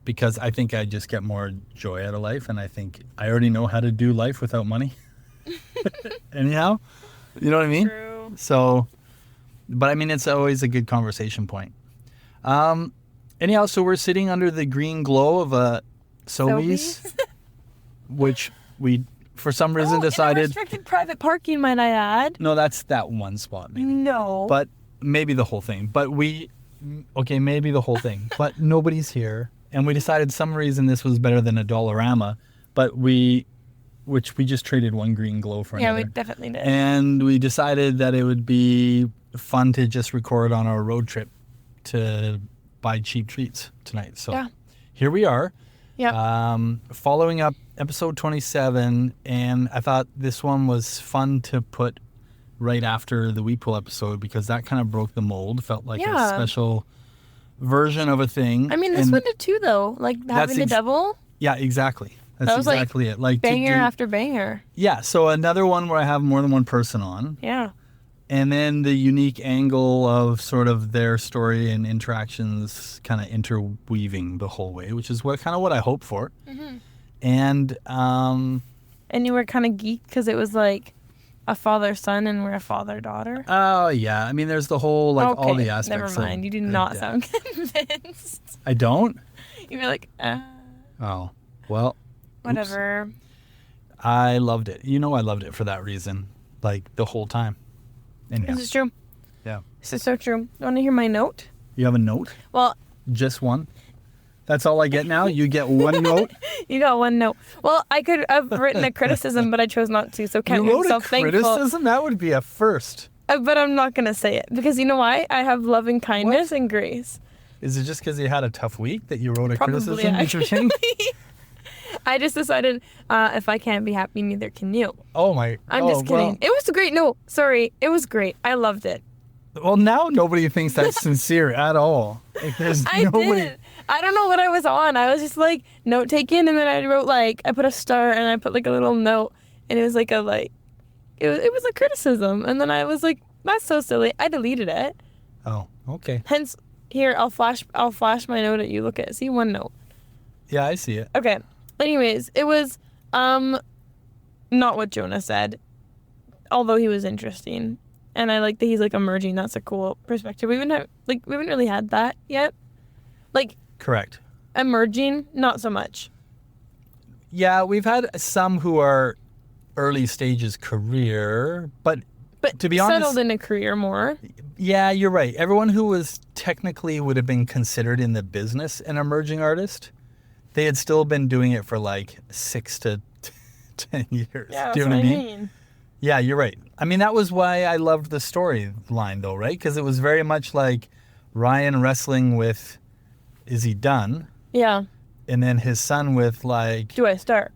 because I think I just get more joy out of life, and I think I already know how to do life without money. Anyhow, you know what I mean? True. So, but I mean, it's always a good conversation point. Anyhow, so we're sitting under the green glow of a Sobeys, which we, for some reason, decided. Restricted private parking, might I add? No, that's that one spot, maybe. No. But maybe the whole thing. But maybe the whole thing. But nobody's here. And we decided some reason this was better than a Dollarama. But which we just traded one green glow for another. Yeah, we definitely did. And we decided that it would be fun to just record on our road trip to buy cheap treats tonight. So Yeah. here we are. Yeah. Following up episode 27. And I thought this one was fun to put right after the Weed Pool episode because that kind of broke the mold. Felt like a special version of a thing. I mean, this one did too, though. Having the devil. Yeah, exactly. That's That was exactly it. Banger after banger. Yeah, so another one where I have more than one person on. Yeah. And then the unique angle of sort of their story and interactions kind of interweaving the whole way, which is what I hope for. Mm-hmm. And you were kind of geeked because it was a father-son and we're a father-daughter. Oh, yeah. I mean, there's the whole, all the aspects. Never mind. You do not sound convinced. I don't? You were Oh, well. Whatever. Oops. I loved it. I loved it for that reason. The whole time. Anyhow. This is true. Yeah. This is so true. You want to hear my note? You have a note? Well. Just one? That's all I get now? You get one note? You got one note. Well, I could have written a criticism, but I chose not to. So count yourself thankful. Criticism? That would be a first. but I'm not gonna say it because you know why? I have loving kindness and grace. Is it just because you had a tough week that you wrote a Probably, criticism? actually. I just decided if I can't be happy, neither can you. Oh my! I'm just kidding. Well, It was great. No, sorry, it was great. I loved it. well, now nobody thinks that's sincere at all. Like, there's I nobody. did. I don't know what I was on. I was just like note taking, and then I wrote like I put a star and I put like a little note, and it was like it was a criticism, and then I was like, that's so silly. I deleted it. Oh, okay. Hence, here I'll flash my note at you. Look at it. See, one note. Yeah, I see it. Okay. Anyways, it was not what Jonah said, although he was interesting, and I like that he's like emerging. That's a cool perspective. We haven't really had that yet. Like Correct. emerging, not so much. Yeah, we've had some who are early stages career, but to be honest, settled in a career more. yeah, you're right. Everyone who was technically would have been considered in the business an emerging artist, they had still been doing it for like 6 to 10 years. Yeah, that's Do you know what what I I mean? mean. Yeah, you're right. I mean, that was why I loved the storyline, though, right? Because it was very much like Ryan wrestling with, is he done? Yeah. And then his son with like, Do I start?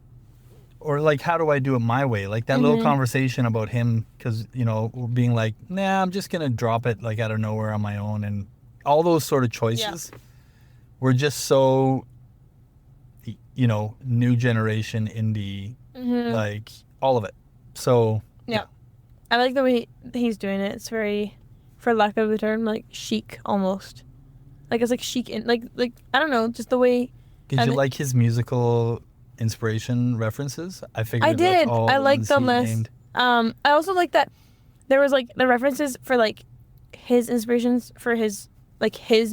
or like, how do I do it my way? Like that little conversation about him, because, you know, being like, nah, I'm just going to drop it like out of nowhere on my own. And all those sort of choices were just so, you know, new generation indie, like all of it. So, Yeah. I like the way he's doing it. It's very, for lack of a term, like chic almost. Like it's like chic and like I don't know, just the way. did you like his musical inspiration references? I figured I did. that's all I liked the he list. named. I also like that there was like the references for like his inspirations for his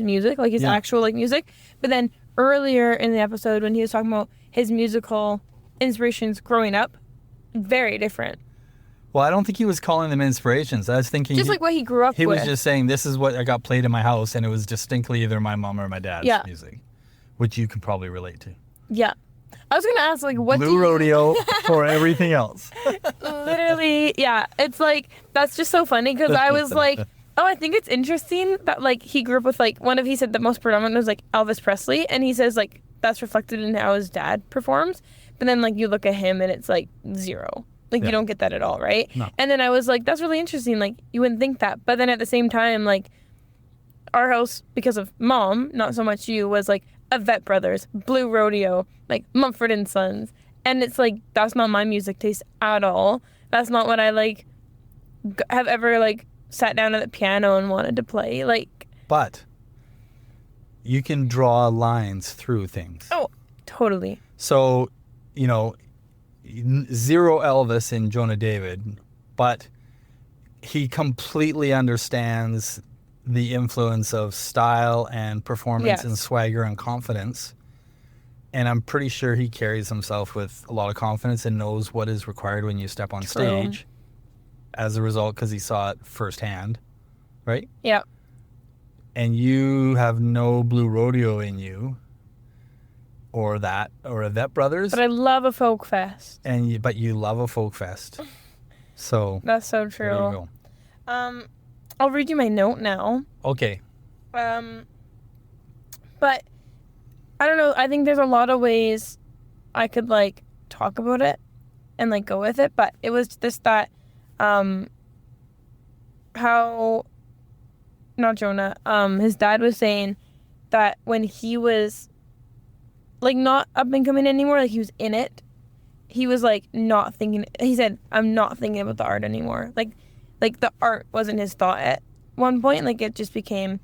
music, like his actual like music. But then earlier in the episode when he was talking about his musical inspirations growing up, very different. Well, I don't think he was calling them inspirations. I was thinking Just like what he grew up he with. was just saying this is what I got played in my house, and it was distinctly either my mom or my dad's music, which you can probably relate to. Yeah. I was gonna ask like what Blue Rodeo for everything else. Literally, yeah. It's like that's just so funny because I was like, oh, I think it's interesting that like he grew up with like he said the most predominant was like Elvis Presley, and he says like that's reflected in how his dad performs. But then like you look at him and it's like zero. Like you don't get that at all, right? No. And then I was like, that's really interesting. Like you wouldn't think that, but then at the same time, like our house, because of mom, not so much you, was like Vet Brothers, Blue Rodeo, like Mumford and Sons, and it's like that's not my music taste at all. That's not what I like have ever like sat down at the piano and wanted to play. Like, But you can draw lines through things. oh, totally. So, you know, zero Elvis in Jonah David, but he completely understands the influence of style and performance and swagger and confidence. And I'm pretty sure he carries himself with a lot of confidence and knows what is required when you step on stage as a result, because he saw it firsthand, right? Yeah. And you have no Blue Rodeo in you, or a Vet Brothers. But I love a folk fest. But you love a folk fest. So that's so there you true. go. I'll read you my note now. Okay. But I don't know. I think there's a lot of ways I could like talk about it and like go with it. But it was just that, how, not Jonah, his dad was saying that when he was like not up and coming anymore, like he was in it, he was like not thinking. He said, "I'm not thinking about the art anymore." Like the art wasn't his thought at one point. Like it just became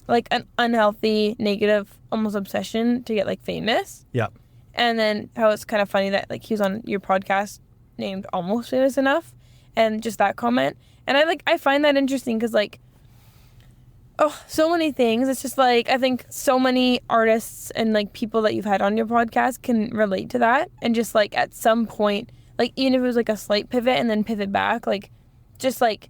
like an unhealthy, negative, almost obsession to get like famous. Yeah. And then how it's kind of funny that like he was on your podcast named Almost Famous Enough, and just that comment. And I find that interesting because like, oh, so many things. It's just like I think so many artists and like people that you've had on your podcast can relate to that. And just like at some point, like even if it was like a slight pivot and then pivot back, like just like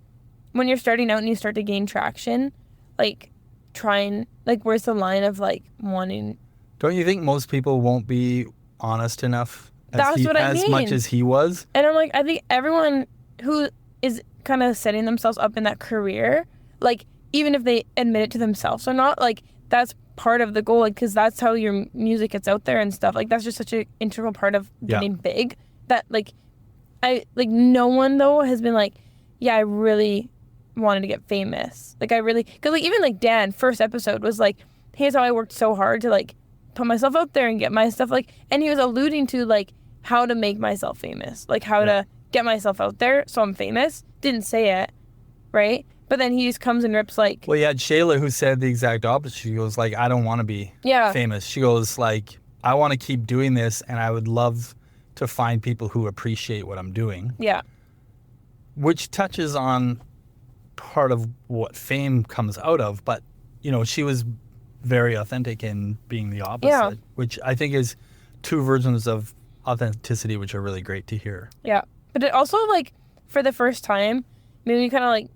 when you're starting out and you start to gain traction, like trying, like where's the line of like wanting. Don't you think most people won't be honest enough That's what I mean. as much as he was? And I'm like, I think everyone who is kind of setting themselves up in that career, like, even if they admit it to themselves or not, like, that's part of the goal, like, because that's how your music gets out there and stuff. Like, that's just such an integral part of getting big that, like, no one, though, has been like, yeah, I really wanted to get famous. Like, I really, because, like, even, like, Dan, first episode was like, here's how I worked so hard to, like, put myself out there and get my stuff, like, and he was alluding to, like, how to make myself famous, like, how to get myself out there so I'm famous. Didn't say it, right? But then he just comes and rips, like... Well, you had Shayla who said the exact opposite. She goes, like, I don't want to be famous. She goes, like, I want to keep doing this, and I would love to find people who appreciate what I'm doing. Yeah. Which touches on part of what fame comes out of. But, you know, she was very authentic in being the opposite, which I think is two versions of authenticity, which are really great to hear. Yeah. But it also, like, for the first time, made me kind of, like,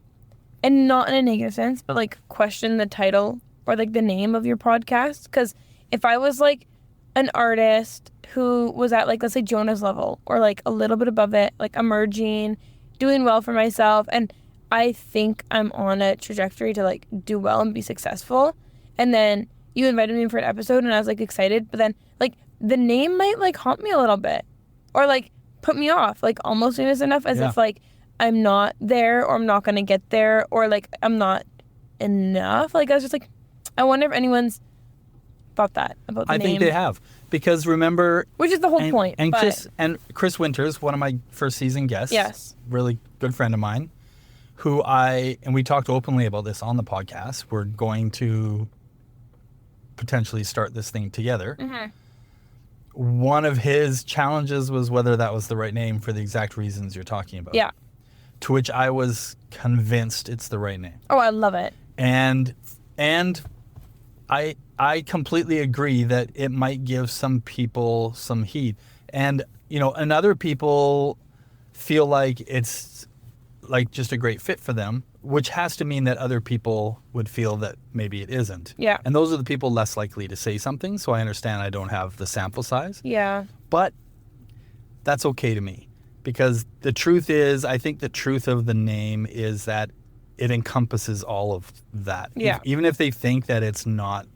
and not in a negative sense, but, like, question the title or, like, the name of your podcast. Because if I was, like, an artist who was at, like, let's say Jonah's level or, like, a little bit above it, like, emerging, doing well for myself, and I think I'm on a trajectory to, like, do well and be successful, and then you invited me for an episode and I was, like, excited, but then, like, the name might, like, haunt me a little bit or, like, put me off, like, almost famous enough as if, like, I'm not there or I'm not going to get there or, like, I'm not enough. Like, I was just like, I wonder if anyone's thought that about the name. I think they have. Because remember... Which is the whole point. And Chris Winters, one of my first season guests, really good friend of mine, who and we talked openly about this on the podcast, we're going to potentially start this thing together. Mm-hmm. One of his challenges was whether that was the right name for the exact reasons you're talking about. Yeah. To which I was convinced it's the right name. Oh, I love it. And I completely agree that it might give some people some heat. And, you know, and other people feel like it's like just a great fit for them, which has to mean that other people would feel that maybe it isn't. Yeah. And those are the people less likely to say something. So I understand I don't have the sample size. Yeah. But that's okay to me. Because the truth is, I think the truth of the name is that it encompasses all of that. Yeah. Even if they think that it's not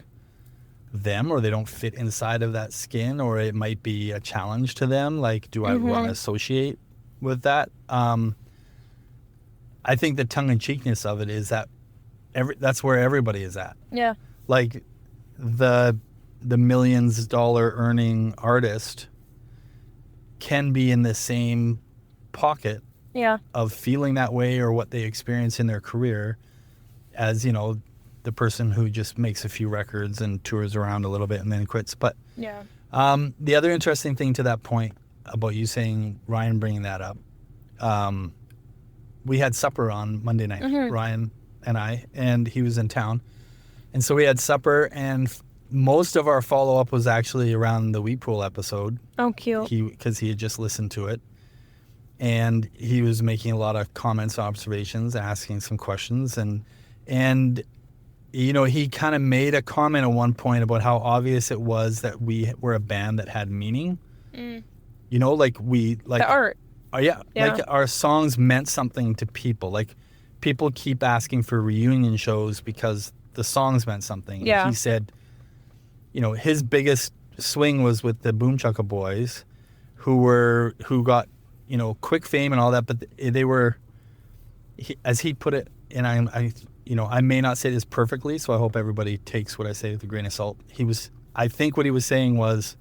them or they don't fit inside of that skin or it might be a challenge to them, like, do I want to associate with that? I think the tongue-in-cheekness of it is that that's where everybody is at. Yeah. Like, the millions dollar earning artist can be in the same pocket of feeling that way or what they experience in their career as, you know, the person who just makes a few records and tours around a little bit and then quits. But the other interesting thing to that point about you saying, Ryan bringing that up, we had supper on Monday night, Ryan and I, and he was in town. And so we had supper, and most of our follow-up was actually around the Wheat Pool episode. Oh, cute. Because he had just listened to it. And he was making a lot of comments, observations, asking some questions. And you know, he kind of made a comment at one point about how obvious it was that we were a band that had meaning. You know, like the art. Like our songs meant something to people. Like, people keep asking for reunion shows because the songs meant something. Yeah. He said, you know, his biggest swing was with the Boom Chucka Boys, who got, you know, quick fame and all that, but they were, as he put it, and I may not say this perfectly, so I hope everybody takes what I say with a grain of salt. I think what he was saying was,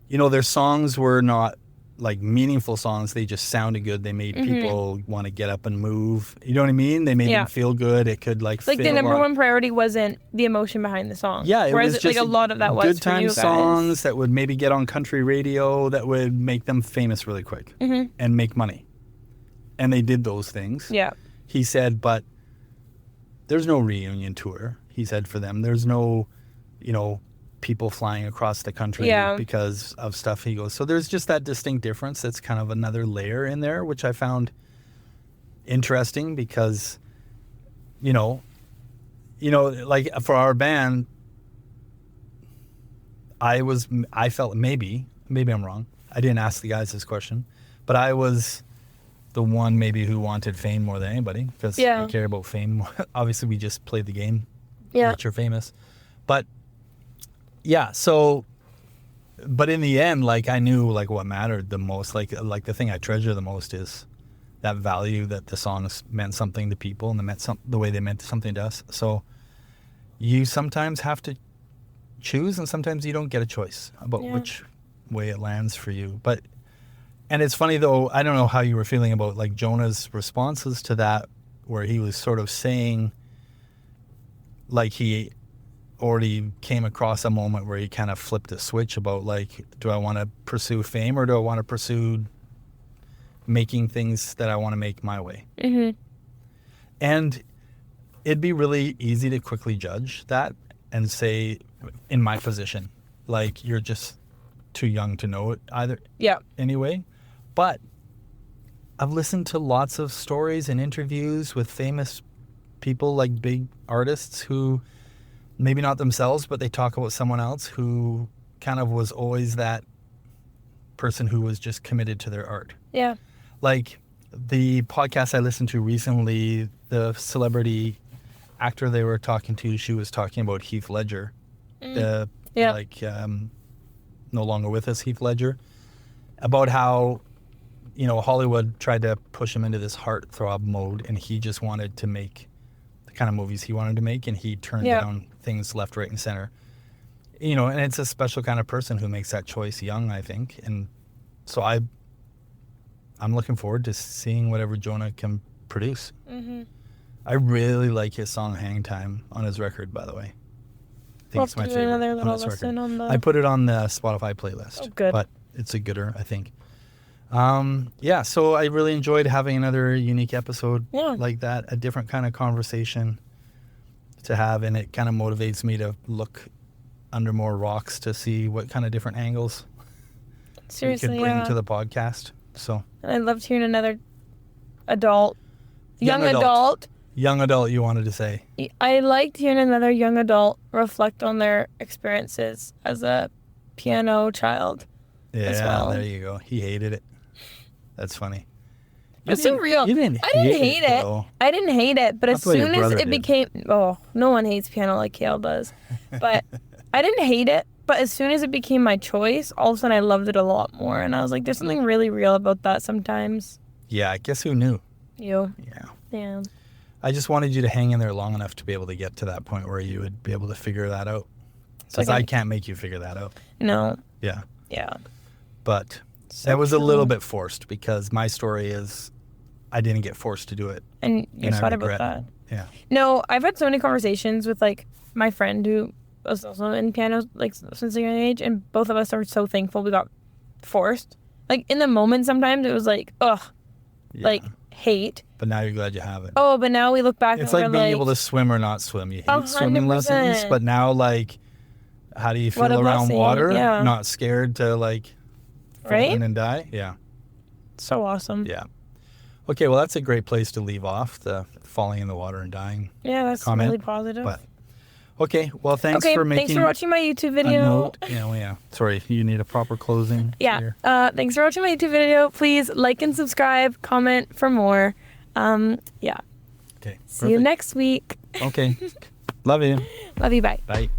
you know, their songs were not like meaningful songs. They just sounded good. They made people want to get up and move. You know what I mean? They made them feel good. It could like the number one priority wasn't the emotion behind the song. Yeah, it was just like a lot of that was good for time you guys. Songs that would maybe get on country radio that would make them famous really quick and make money. And they did those things. Yeah. He said, but there's no reunion tour. He said for them, there's no, you know, people flying across the country because of stuff. He goes, so there's just that distinct difference. That's kind of another layer in there, which I found interesting because, you know, like for our band, I felt maybe I'm wrong. I didn't ask the guys this question, but I was the one maybe who wanted fame more than anybody, because Yeah. I care about fame. Obviously, we just played the game. Yeah. That you're famous. But yeah, so but in the end, like I knew like what mattered the most, like the thing I treasure the most is that value that the songs meant something to people and they meant the way they meant something to us. So you sometimes have to choose and sometimes you don't get a choice about which way it lands for you. And it's funny though, I don't know how you were feeling about like Jonah's responses to that, where he was sort of saying like he already came across a moment where he kind of flipped a switch about like, do I want to pursue fame or do I want to pursue making things that I want to make my way? Mm-hmm. And it'd be really easy to quickly judge that and say, in my position, like you're just too young to know it either. Yeah. Anyway, but I've listened to lots of stories and interviews with famous people, like big artists who maybe not themselves, but they talk about someone else who kind of was always that person who was just committed to their art. Yeah. Like the podcast I listened to recently, the celebrity actor they were talking to, she was talking about Heath Ledger, no longer with us Heath Ledger, about how, you know, Hollywood tried to push him into this heartthrob mode and he just wanted to make the kind of movies he wanted to make and he turned down things left, right, and center. You know, and it's a special kind of person who makes that choice young, I think. And so I'm looking forward to seeing whatever Jonah can produce. Mm-hmm. I really like his song Hang Time on his record, by the way. I think it's my favorite Another on little his listen record. on the... I put it on the Spotify playlist. Oh, good. But it's a gooder, I think. Yeah, so I really enjoyed having another unique episode like that, a different kind of conversation to have, and it kind of motivates me to look under more rocks to see what kind of different angles we could bring to the podcast. So I loved hearing another young adult, you wanted to say. I liked hearing another young adult reflect on their experiences as a piano child. Yeah, there you go. He hated it. That's funny. It's so real. I didn't hate it. I didn't hate it, but as soon as it became... Oh, no one hates piano like Kale does. But I didn't hate it, but as soon as it became my choice, all of a sudden I loved it a lot more. And I was like, there's something really real about that sometimes. Yeah, I guess who knew? You. Yeah. I just wanted you to hang in there long enough to be able to get to that point where you would be able to figure that out. Because I can't make you figure that out. No. Yeah. Yeah. But that was a little bit forced because my story is I didn't get forced to do it. And you're sad about that. Yeah. No, I've had so many conversations with like my friend who was also in piano like since a young age, and both of us are so thankful we got forced. Like in the moment sometimes it was like, like hate. But now you're glad you haven't. Oh, but now we look back it's and like being able to swim or not swim. You hate swimming lessons, but now like how do you feel around water? Yeah. Not scared to like fall in and die? Yeah. So awesome. Yeah. Okay, well that's a great place to leave off, the falling in the water and dying. Yeah, that's really positive. But okay, well thanks for making. Thanks for watching my YouTube video. Yeah. Sorry, you need a proper closing. Yeah. Thanks for watching my YouTube video. Please like and subscribe, comment for more. Yeah. Okay. See you next week. Okay. Love you. Love you. Bye. Bye.